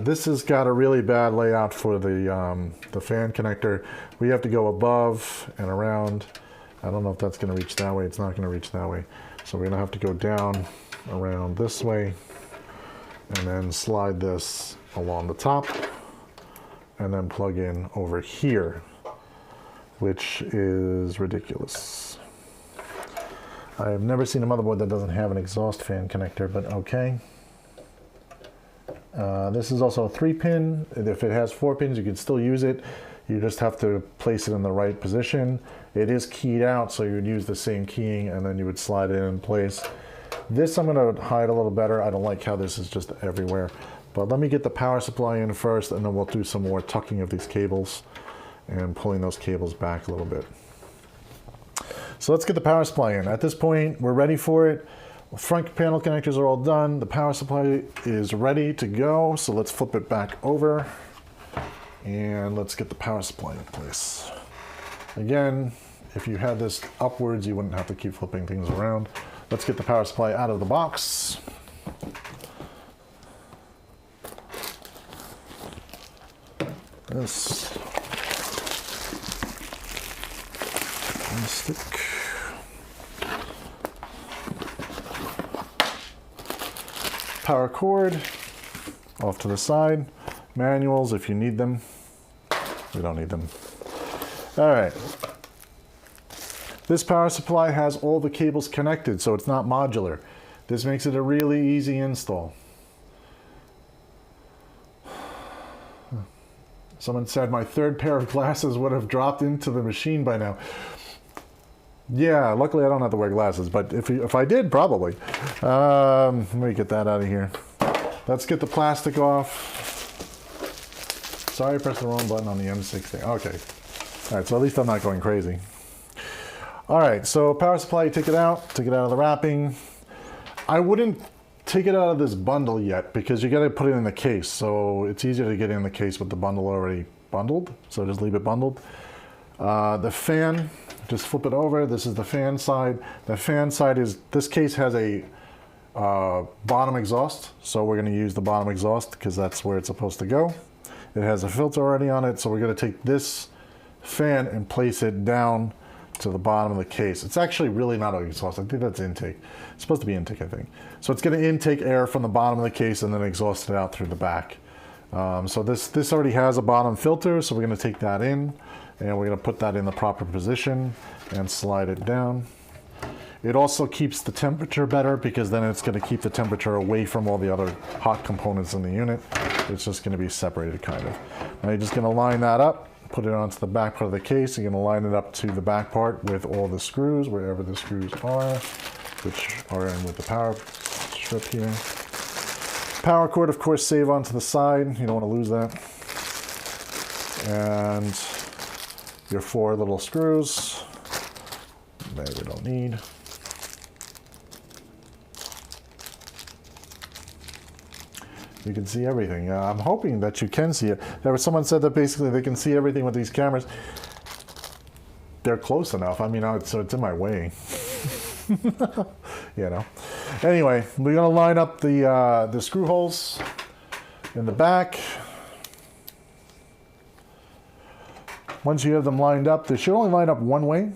this has got a really bad layout for the fan connector. We have to go above and around. I don't know if that's gonna reach that way. It's not gonna reach that way. So we're gonna have to go down around this way and then slide this along the top and then plug in over here, which is ridiculous. I've never seen a motherboard that doesn't have an exhaust fan connector, but okay. This is also a 3-pin. If it has 4 pins, you can still use it. You just have to place it in the right position. It is keyed out, so you would use the same keying and then you would slide it in place. This I'm going to hide a little better. I don't like how this is just everywhere. But let me get the power supply in first, and then we'll do some more tucking of these cables and pulling those cables back a little bit. So let's get the power supply in. At this point, we're ready for it. Front panel connectors are all done. The power supply is ready to go. So let's flip it back over and let's get the power supply in place. Again, if you had this upwards, you wouldn't have to keep flipping things around. Let's get the power supply out of the box. This stick. Power cord off to the side. Manuals if you need them. We don't need them. All right. This power supply has all the cables connected, so it's not modular. This makes it a really easy install. Someone said my third pair of glasses would have dropped into the machine by now. Yeah, luckily I don't have to wear glasses, but if I did, probably. Let me get that out of here. Let's get the plastic off. Sorry, I pressed the wrong button on the M60. Okay. All right, so at least I'm not going crazy. All right, so power supply, take it out of the wrapping. I wouldn't take it out of this bundle yet because you got to put it in the case. So it's easier to get in the case with the bundle already bundled. So just leave it bundled. The fan, just flip it over. This is the fan side. The fan side is, this case has a bottom exhaust. So we're going to use the bottom exhaust because that's where it's supposed to go. It has a filter already on it. So we're going to take this fan and place it down to the bottom of the case. It's actually really not an exhaust. I think that's intake. It's supposed to be intake, I think. So it's going to intake air from the bottom of the case and then exhaust it out through the back. So this already has a bottom filter, so we're going to take that in and we're going to put that in the proper position and slide it down. It also keeps the temperature better because then it's going to keep the temperature away from all the other hot components in the unit. It's just going to be separated kind of. Now you're just going to line that up, put it onto the back part of the case. You're going to line it up to the back part with all the screws, wherever the screws are, which are in with the power strip here. Power cord, of course, save onto the side. You don't want to lose that. And your 4 little screws that we don't need. You can see everything. I'm hoping that you can see it. There was someone said that basically they can see everything with these cameras. They're close enough. I mean, so it's in my way. You know. Anyway, we're gonna line up the screw holes in the back. Once you have them lined up, they should only line up one way.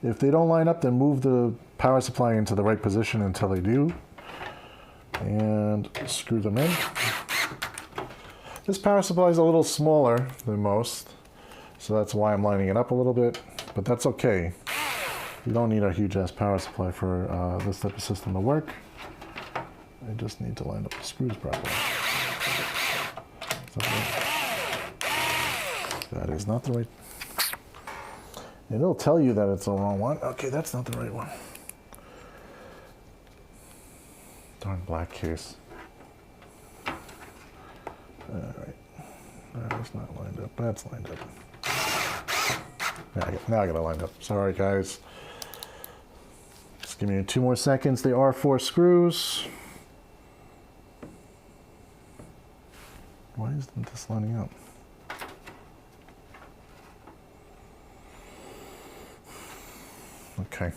If they don't line up, then move the power supply into the right position until they do. And screw them in. This power supply is a little smaller than most, so that's why I'm lining it up a little bit, but that's okay. You don't need a huge ass power supply for this type of system to work. I just need to line up the screws properly. That is not the right. And it'll tell you that it's the wrong one. Okay, that's not the right one. Darn black case. Alright. That's not lined up. That's lined up. Now I got it lined up. Sorry, guys. Just give me 2 more seconds. They are 4 screws. Why isn't this lining up? Okay.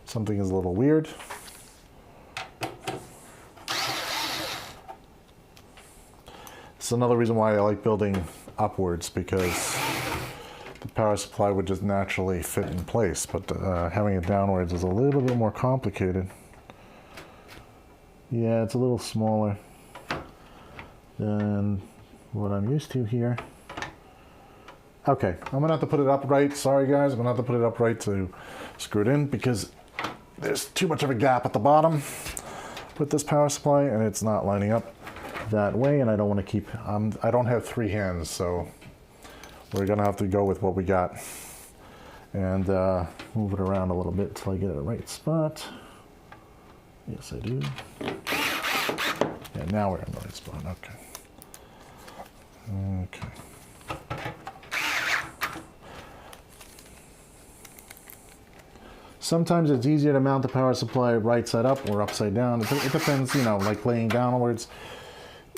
Something is a little weird. It's another reason why I like building upwards, because the power supply would just naturally fit in place, but having it downwards is a little bit more complicated. Yeah, it's a little smaller than what I'm used to here. Okay, I'm gonna have to put it upright. Sorry guys, I'm gonna have to put it upright to screw it in, because there's too much of a gap at the bottom with this power supply, and it's not lining up that way, and I don't want to keep, I don't have 3 hands, so we're gonna have to go with what we got and move it around a little bit till I get it the right spot. Yes, I do. Yeah, now we're in the right spot. Okay. Okay. Sometimes it's easier to mount the power supply right side up or upside down. It depends, you know, like laying downwards.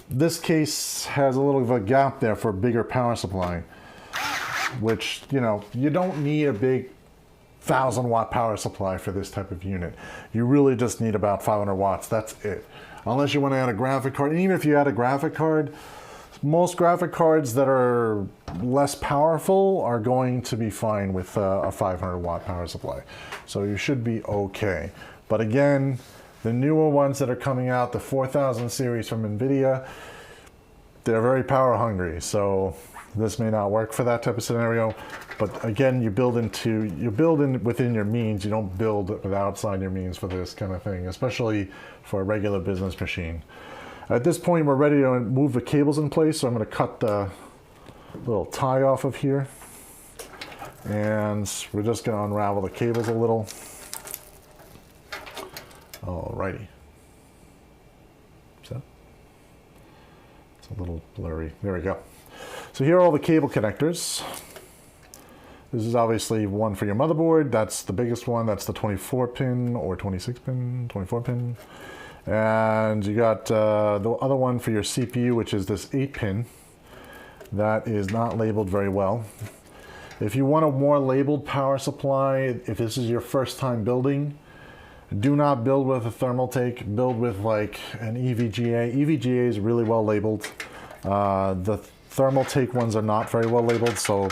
This case has a little bit of a gap there for a bigger power supply, which, you know, you don't need a big 1,000-watt power supply for this type of unit. You really just need about 500 watts. That's it. Unless you want to add a graphic card. And even if you add a graphic card, most graphic cards that are less powerful are going to be fine with a 500-watt power supply. So you should be okay. But again, the newer ones that are coming out, the 4000 series from NVIDIA, they're very power hungry. So this may not work for that type of scenario, but again, you build in within your means. You don't build outside your means for this kind of thing, especially for a regular business machine. At this point, we're ready to move the cables in place, so I'm going to cut the little tie off of here, and we're just going to unravel the cables a little. Alrighty. So it's a little blurry. There we go. So here are all the cable connectors. This is obviously one for your motherboard. That's the biggest one. That's the 24 pin or 26 pin, 24 pin. And you got the other one for your CPU, which is this 8 pin. That is not labeled very well. If you want a more labeled power supply, if this is your first time building, do not build with a Thermaltake. Build with like an EVGA. EVGA is really well labeled. The Thermaltake ones are not very well labeled, so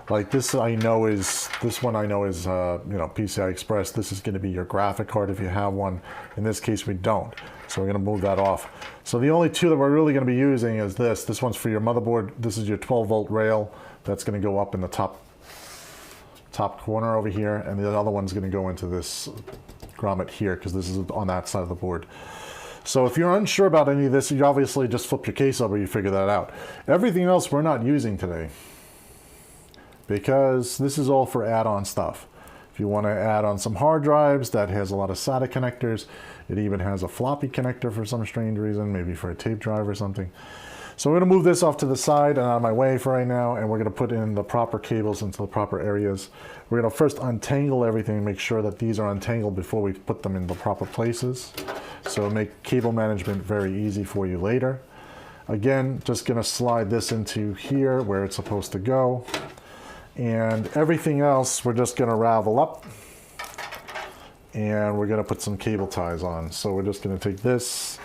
like this one I know is you know, PCI Express. This is going to be your graphic card if you have one. In this case we don't, so we're going to move that off. So the only two that we're really going to be using is this one's for your motherboard. This is your 12-volt rail that's going to go up in the top corner over here, and the other one's going to go into this grommet here because this is on that side of the board. So if you're unsure about any of this, you obviously just flip your case over, you figure that out. Everything else we're not using today because this is all for add-on stuff. If you want to add on some hard drives, that has a lot of SATA connectors. It even has a floppy connector for some strange reason, maybe for a tape drive or something. So we're going to move this off to the side and out of my way for right now, and we're going to put in the proper cables into the proper areas. We're going to first untangle everything, make sure that these are untangled before we put them in the proper places. So make cable management very easy for you later. Again, just going to slide this into here where it's supposed to go. And everything else we're just going to ravel up. And we're going to put some cable ties on. So we're just going to take this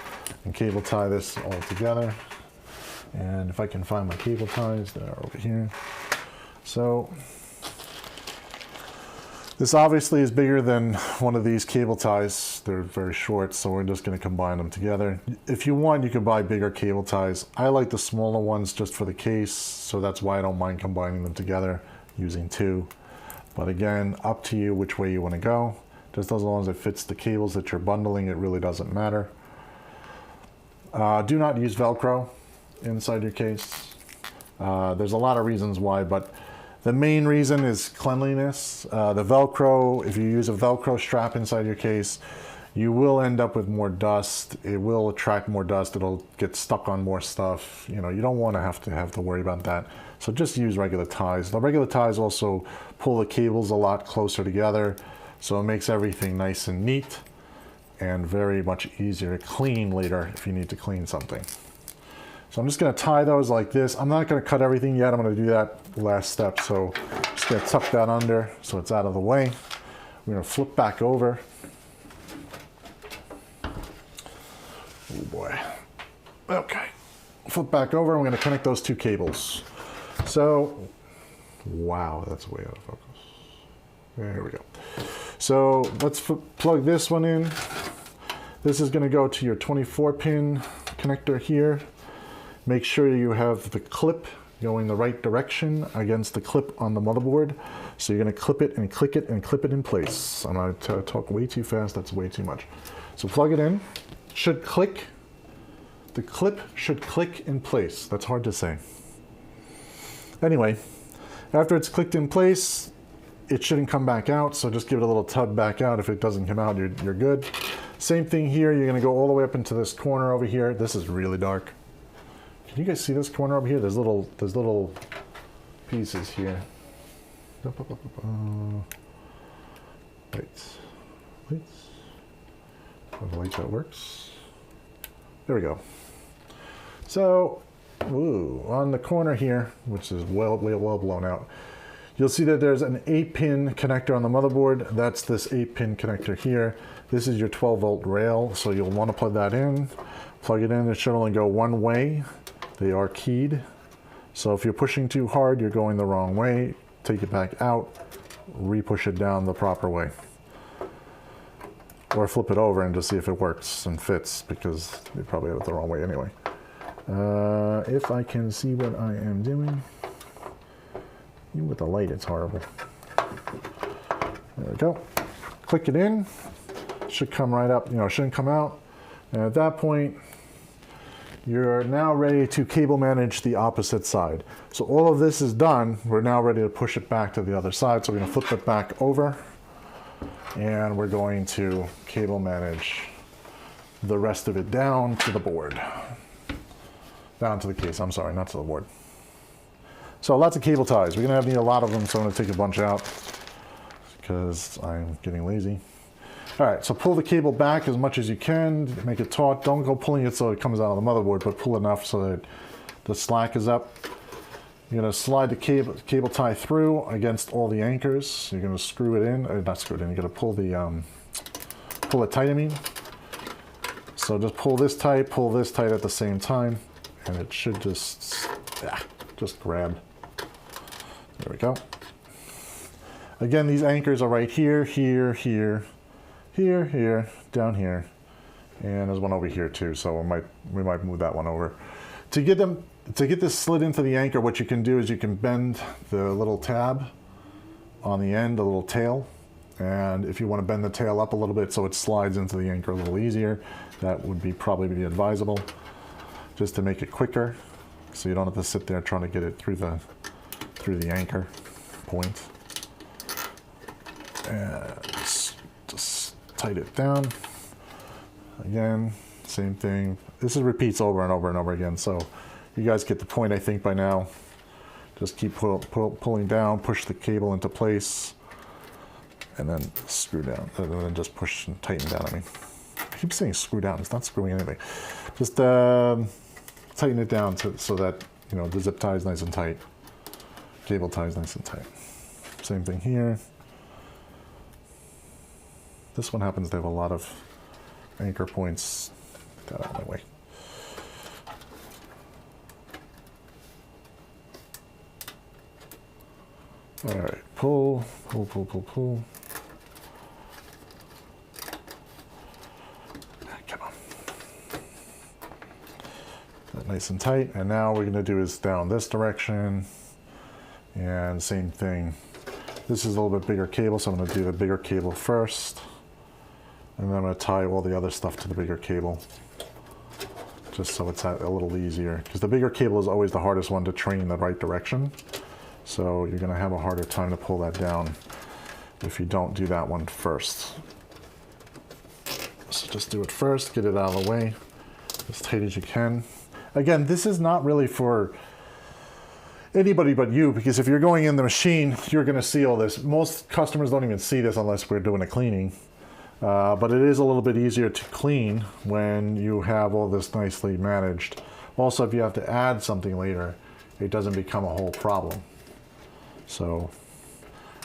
and cable tie this all together. And if I can find my cable ties, they're over here. So this obviously is bigger than one of these cable ties. They're very short, so we're just going to combine them together. If you want, you can buy bigger cable ties. I like the smaller ones just for the case, so that's why I don't mind combining them together using 2. But again, up to you which way you want to go. Just as long as it fits the cables that you're bundling, it really doesn't matter. Do not use Velcro inside your case. There's a lot of reasons why, but the main reason is cleanliness. The Velcro, if you use a Velcro strap inside your case, you will end up with more dust. It will attract more dust. It'll get stuck on more stuff. You know, you don't want to have to worry about that. So just use regular ties. The regular ties also pull the cables a lot closer together, so it makes everything nice and neat and very much easier to clean later if you need to clean something. So I'm just going to tie those like this. I'm not going to cut everything yet. I'm going to do that last step. So I'm just going to tuck that under so it's out of the way. We're going to flip back over. Oh boy. Okay. Flip back over. And we're going to connect those 2 cables. So, wow, that's way out of focus. There we go. So let's plug this one in. This is going to go to your 24 pin connector here. Make sure you have the clip, going the right direction against the clip on the motherboard. So you're going to clip it and click it and clip it in place. I'm going to talk way too fast, that's way too much. So plug it in, should click. The clip should click in place. That's hard to say. Anyway, after it's clicked in place, it shouldn't come back out, so just give it a little tug back out. If it doesn't come out, you're good. Same thing here, you're going to go all the way up into this corner over here. This is really dark. Can you guys see this corner over here? There's little pieces here. Lights. Oh, the light that works. There we go. So, on the corner here, which is well blown out, you'll see that there's an 8-pin connector on the motherboard. That's this 8-pin connector here. This is your 12-volt rail, so you'll want to plug that in. Plug it in. It should only go one way. They are keyed. So if you're pushing too hard, you're going the wrong way. Take it back out, re-push it down the proper way. Or flip it over and just see if it works and fits, because you probably have it the wrong way anyway. If I can see what I am doing. Even with the light, it's horrible. There we go. Click it in. Should come right up, shouldn't come out. And at that point, you're now ready to cable manage the opposite side. So all of this is done. We're now ready to push it back to the other side. So we're going to flip it back over, and we're going to cable manage the rest of it down to the board. Down to the case, I'm sorry, not to the board. So lots of cable ties. We're going to need a lot of them, so I'm going to take a bunch out because I'm getting lazy. All right, so pull the cable back as much as you can, make it taut. Don't go pulling it so it comes out of the motherboard, but pull enough so that the slack is up. You're going to slide the cable tie through against all the anchors. You're going to screw it in, not screw it in, you're going to pull it tight, I mean. So just pull this tight at the same time, and it should just grab. There we go. Again, these anchors are right here, here, here, here, here, down here, and there's one over here too. So we might move that one over. To get this slid into the anchor, what you can do is you can bend the little tab on the end, the little tail, and if you want to bend the tail up a little bit so it slides into the anchor a little easier, that would probably be advisable, just to make it quicker, so you don't have to sit there trying to get it through the anchor point. And just tighten it down. Again, same thing. This repeats over and over and over again, so you guys get the point, I think, by now. Just keep pulling down, push the cable into place, and then screw down, and then just push and tighten down. I mean, I keep saying screw down, it's not screwing anything. Just tighten it down so that, the zip tie is nice and tight. Cable tie is nice and tight. Same thing here. This one happens to have a lot of anchor points. Get that out of my way. All right, pull. Come on. That nice and tight. And now what we're going to do is down this direction. And same thing. This is a little bit bigger cable, so I'm going to do the bigger cable first. And then I'm going to tie all the other stuff to the bigger cable, just so it's a little easier. Because the bigger cable is always the hardest one to train in the right direction. So you're going to have a harder time to pull that down if you don't do that one first. So just do it first, get it out of the way, as tight as you can. Again, this is not really for anybody but you, because if you're going in the machine, you're going to see all this. Most customers don't even see this unless we're doing a cleaning. But it is a little bit easier to clean when you have all this nicely managed. Also, if you have to add something later, it doesn't become a whole problem. So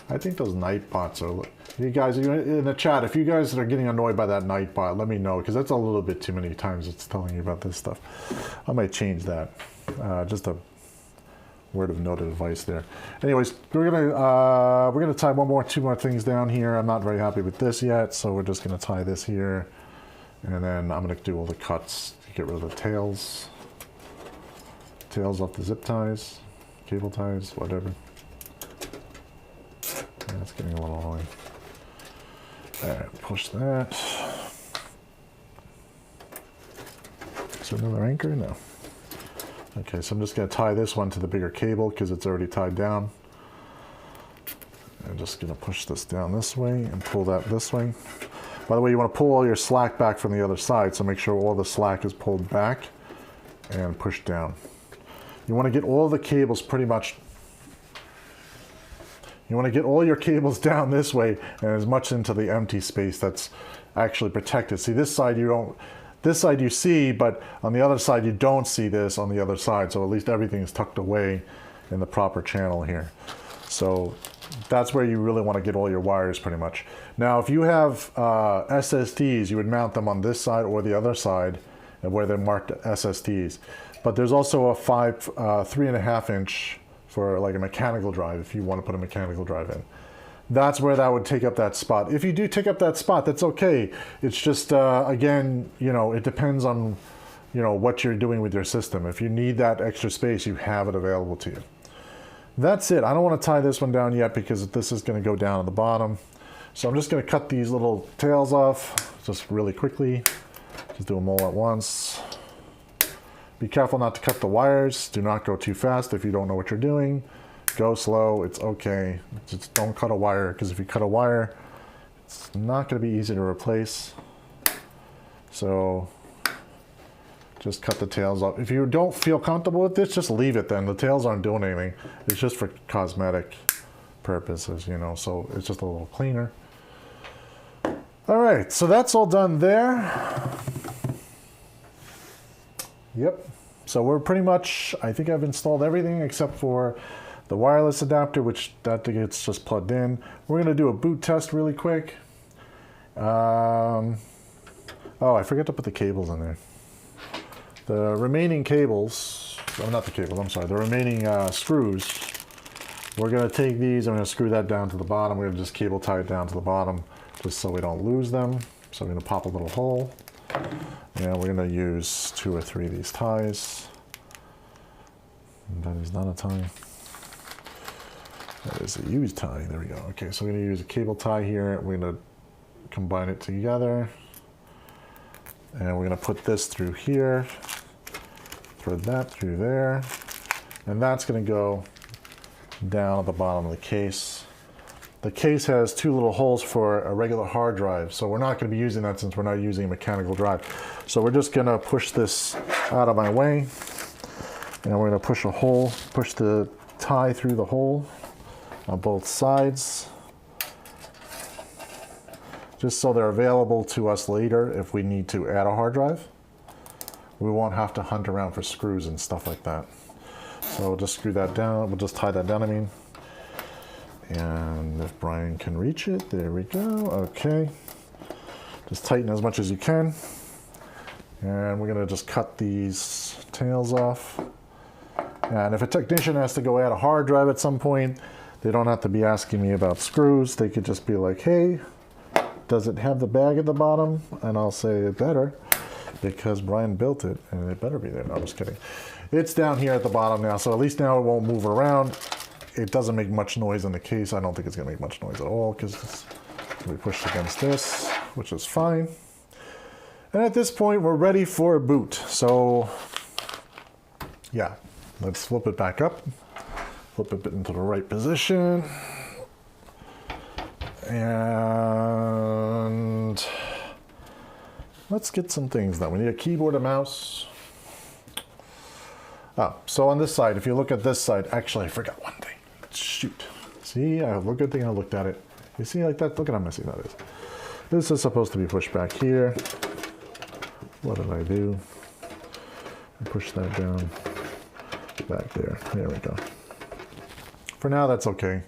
I think those night bots are, you guys in the chat, if you guys are getting annoyed by that night bot, let me know, because that's a little bit too many times it's telling you about this stuff. I might change that. Just a word of note of advice there. Anyways, we're gonna tie two more things down here. I'm not very happy with this yet, so we're just gonna tie this here, and then I'm gonna do all the cuts to get rid of the tails off the zip ties. cable ties, whatever. That's getting a little annoying. Alright, push that. Is there another anchor? No. Okay, so I'm just going to tie this one to the bigger cable because it's already tied down. I'm just going to push this down this way and pull that this way. By the way, you want to pull all your slack back from the other side, so make sure all the slack is pulled back and pushed down. You want to get all the cables pretty much, you want to get all your cables down this way and as much into the empty space that's actually protected. See, this side you don't, this side you see, but on the other side you don't see this on the other side, so at least everything is tucked away in the proper channel here. So that's where you really want to get all your wires pretty much. Now if you have SSDs, you would mount them on this side or the other side where they're marked SSDs. But there's also a 3.5 inch for like a mechanical drive if you want to put a mechanical drive in. That's where that would take up that spot. If you do take up that spot, that's okay. It's just, again, you know, it depends on, you know, what you're doing with your system. If you need that extra space, you have it available to you. That's it. I don't want to tie this one down yet because this is going to go down at the bottom. So I'm just going to cut these little tails off just really quickly. Just do them all at once. Be careful not to cut the wires. Do not go too fast if you don't know what you're doing. Go slow. It's okay. Just don't cut a wire, because if you cut a wire, it's not going to be easy to replace. So just cut the tails off. If you don't feel comfortable with this, just leave it then. The tails aren't doing anything. It's just for cosmetic purposes, you know, so it's just a little cleaner. All right, so that's all done there. Yep, so we're pretty much, I think I've installed everything except for the wireless adapter, which that gets just plugged in. We're gonna do a boot test really quick. Oh, I forgot to put the cables in there. The remaining cables, oh, not the cables, I'm sorry, the remaining screws, we're going to take these, I'm going to screw that down to the bottom. We're going to just cable tie it down to the bottom just so we don't lose them. So I'm going to pop a little hole. And we're going to use 2 or 3 of these ties. And that is not a tie. That is a used tie. There we go. Okay, so we're going to use a cable tie here. We're going to combine it together. And we're going to put this through here. Thread that through there, and that's going to go down at the bottom of the case. The case has 2 little holes for a regular hard drive, so we're not going to be using that since we're not using a mechanical drive. So we're just going to push this out of my way, and we're going to push the tie through the hole on both sides, just so they're available to us later if we need to add a hard drive. We won't have to hunt around for screws and stuff like that. So we'll just screw that down. We'll just tie that down, I mean. And if Brian can reach it, there we go. Okay. Just tighten as much as you can. And we're gonna just cut these tails off. And if a technician has to go add a hard drive at some point, they don't have to be asking me about screws. They could just be like, hey, does it have the bag at the bottom? And I'll say it better, because Brian built it and it better be there. No, I'm just kidding. It's down here at the bottom now, so at least now it won't move around. It doesn't make much noise in the case. I don't think it's gonna make much noise at all because we pushed against this, which is fine. And at this point, we're ready for a boot. So yeah, let's flip it back up, flip it into the right position. And let's get some things done. We need a keyboard and mouse. Oh, so on this side, if you look at this side, actually I forgot one thing. Shoot. See, good thing I looked at it. You see like that? Look at how messy that is. This is supposed to be pushed back here. What did I do? I pushed that down back there. There we go. For now, that's okay.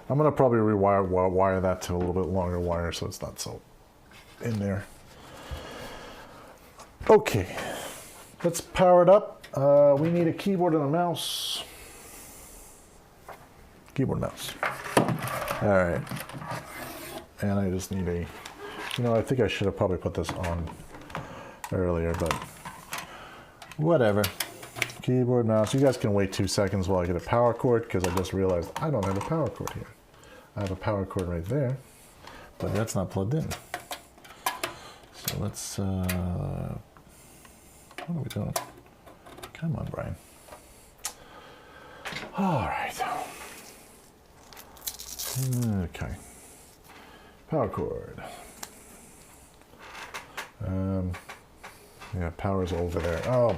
I'm gonna probably wire that to a little bit longer wire so it's not so in there. Okay, let's power it up. We need a keyboard and a mouse. Keyboard and mouse. All right. And I just need a, you know, I think I should have probably put this on earlier, but whatever. Keyboard, mouse. You guys can wait 2 seconds while I get a power cord, because I just realized I don't have a power cord here. I have a power cord right there, but that's not plugged in. So let's, what are we doing? Come on, Brian. All right. Okay. Power cord. Yeah, power's over there. Oh,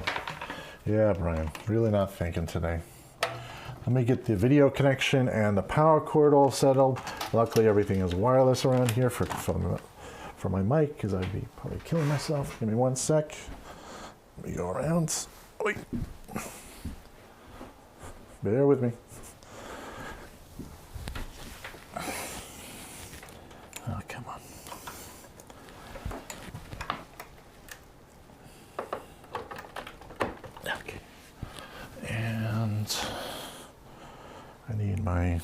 yeah, Brian. Really not thinking today. Let me get the video connection and the power cord all settled. Luckily, everything is wireless around here for my mic, because I'd be probably killing myself. Give me 1 sec. Let me go around. Wait. Bear with me. Oh, come on. Okay. And I need my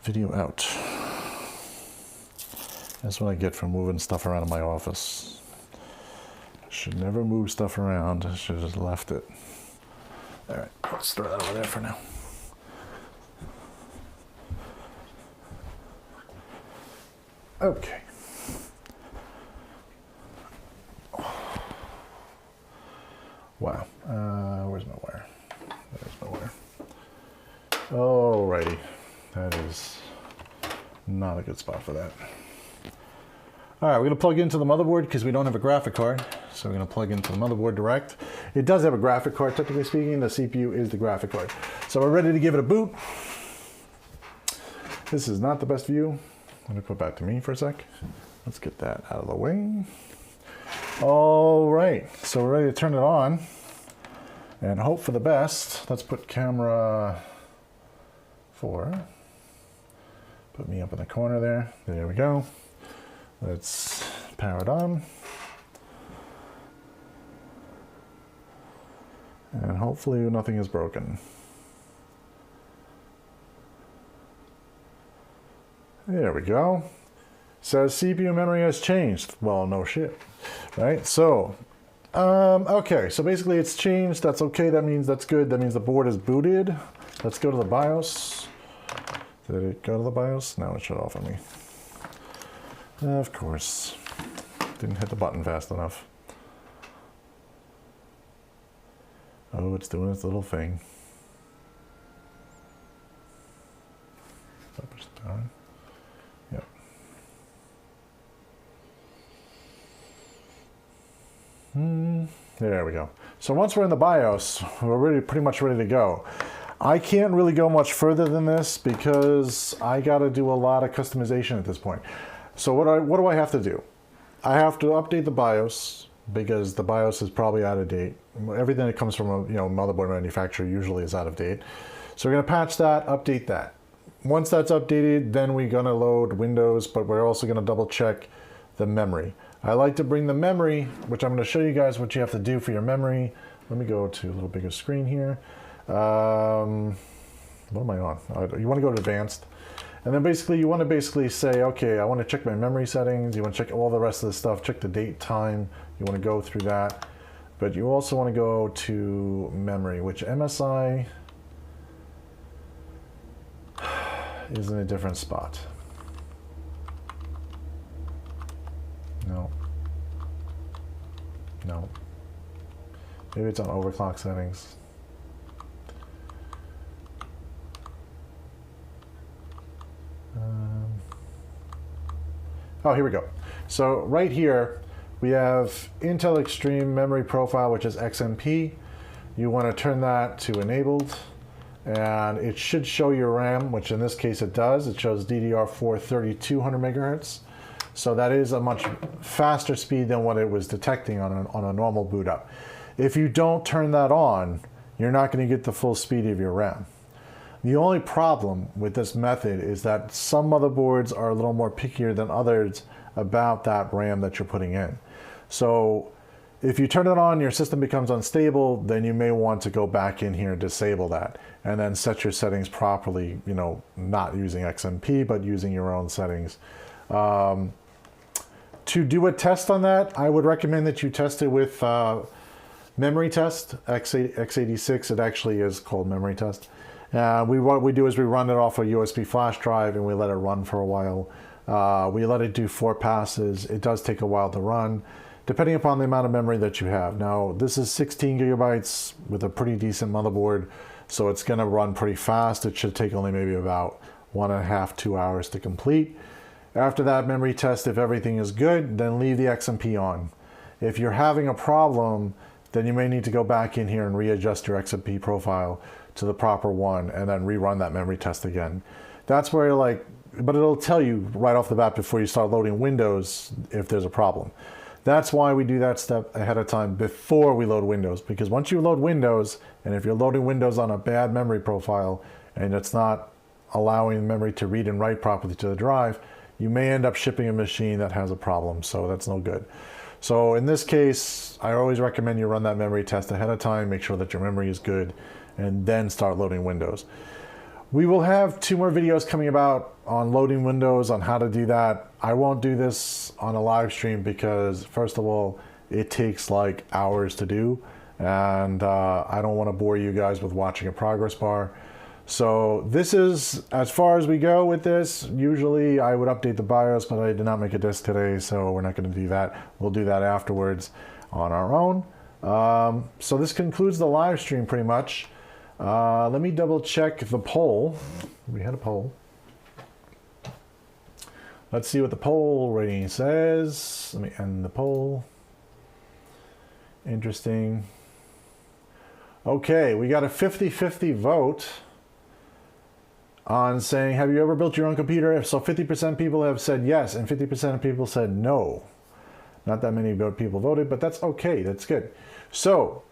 video out. That's what I get for moving stuff around in my office. I should never move stuff around. I should have just left it. All right, let's throw that over there for now. Okay. Wow. Where's my wire? There's my wire. Alrighty. That is not a good spot for that. All right, we're gonna plug into the motherboard because we don't have a graphic card. So we're gonna plug into the motherboard direct. It does have a graphic card, technically speaking. The CPU is the graphic card. So we're ready to give it a boot. This is not the best view. Let me put back to me for a sec. Let's get that out of the way. All right, so we're ready to turn it on and hope for the best. Let's put camera 4. Put me up in the corner there. There we go. Let's power it on. And hopefully nothing is broken. There we go. Says CPU memory has changed. Well, no shit, right? So, okay, so basically it's changed. That's okay, that means that's good. That means the board is booted. Let's go to the BIOS. Did it go to the BIOS? No, it shut off on me. Of course. Didn't hit the button fast enough. Oh, it's doing its little thing. Up is down. Yep. There we go. So once we're in the BIOS, we're pretty much ready to go. I can't really go much further than this because I got to do a lot of customization at this point. So what do I have to do? I have to update the BIOS because the BIOS is probably out of date. Everything that comes from a motherboard manufacturer usually is out of date. So we're going to patch that, update that. Once that's updated, then we're going to load Windows, but we're also going to double check the memory. I like to bring the memory, which I'm going to show you guys what you have to do for your memory. Let me go to a little bigger screen here. What am I on? You want to go to advanced. And then basically you want to say, okay, I want to check my memory settings. You want to check all the rest of the stuff, check the date, time. You want to go through that. But you also want to go to memory, which MSI is in a different spot. No. No. Maybe it's on overclock settings. Oh, here we go. So right here, we have Intel Extreme Memory Profile, which is XMP. You want to turn that to enabled, and it should show your RAM, which in this case it does. It shows DDR4 3200 megahertz. So that is a much faster speed than what it was detecting on a normal boot up. If you don't turn that on, you're not going to get the full speed of your RAM. The only problem with this method is that some motherboards are a little more pickier than others about that RAM that you're putting in. So if you turn it on, your system becomes unstable, then you may want to go back in here and disable that and then set your settings properly, not using XMP, but using your own settings. To do a test on that, I would recommend that you test it with memory test, x86, it actually is called memory test. What we do is we run it off a USB flash drive and we let it run for a while. We let it do 4 passes. It does take a while to run, depending upon the amount of memory that you have. Now, this is 16 gigabytes with a pretty decent motherboard, so it's going to run pretty fast. It should take only maybe about 1.5 to 2 hours to complete. After that memory test, if everything is good, then leave the XMP on. If you're having a problem, then you may need to go back in here and readjust your XMP profile to the proper one and then rerun that memory test again. That's where but it'll tell you right off the bat before you start loading Windows if there's a problem. That's why we do that step ahead of time before we load Windows, because once you load Windows, and if you're loading Windows on a bad memory profile and it's not allowing memory to read and write properly to the drive, you may end up shipping a machine that has a problem, so that's no good. So in this case, I always recommend you run that memory test ahead of time, make sure that your memory is good, and then start loading Windows. We will have 2 more videos coming about on loading Windows, on how to do that. I won't do this on a live stream because, first of all, it takes like hours to do, and I don't want to bore you guys with watching a progress bar. So this is as far as we go with this. Usually I would update the BIOS, but I did not make a disk today, so we're not going to do that. We'll do that afterwards on our own. So this concludes the live stream pretty much. Let me double check the poll. We had a poll. Let's see what the poll rating says. Let me end the poll. Interesting. Okay, we got a 50-50 vote on saying, have you ever built your own computer? So 50% people have said yes, and 50% of people said no. Not that many people voted, but that's okay. That's good. So,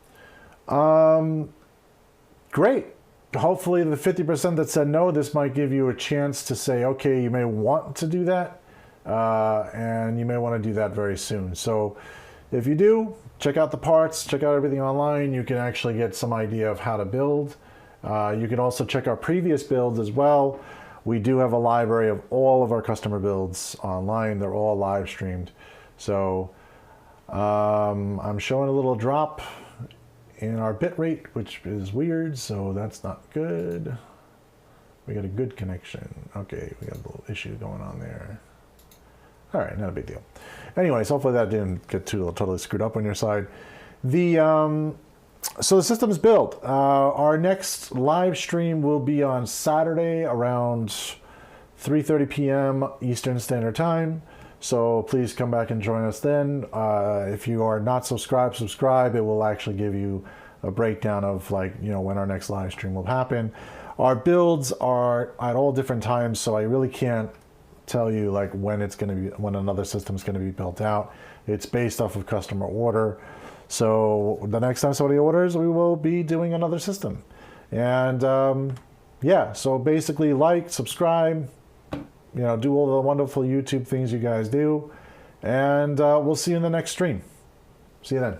great. Hopefully the 50% that said no, this might give you a chance to say, okay, you may want to do that, and you may want to do that very soon. So if you do, check out the parts, check out everything online. You can actually get some idea of how to build. You can also check our previous builds as well. We do have a library of all of our customer builds online. They're all live streamed. So I'm showing a little drop in our bit rate, which is weird, so that's not good. We got a good connection. Okay, we got a little issue going on there. All right, not a big deal. Anyways, hopefully that didn't get totally screwed up on your side. So the system is built. Our next live stream will be on Saturday around 3:30 p.m. Eastern Standard Time. So please come back and join us then. If you are not subscribed, subscribe. It will actually give you a breakdown of when our next live stream will happen. Our builds are at all different times, so I really can't tell you when another system is going to be built out. It's based off of customer order. So the next time somebody orders, we will be doing another system. And yeah, so basically subscribe, do all the wonderful YouTube things you guys do. And we'll see you in the next stream. See you then.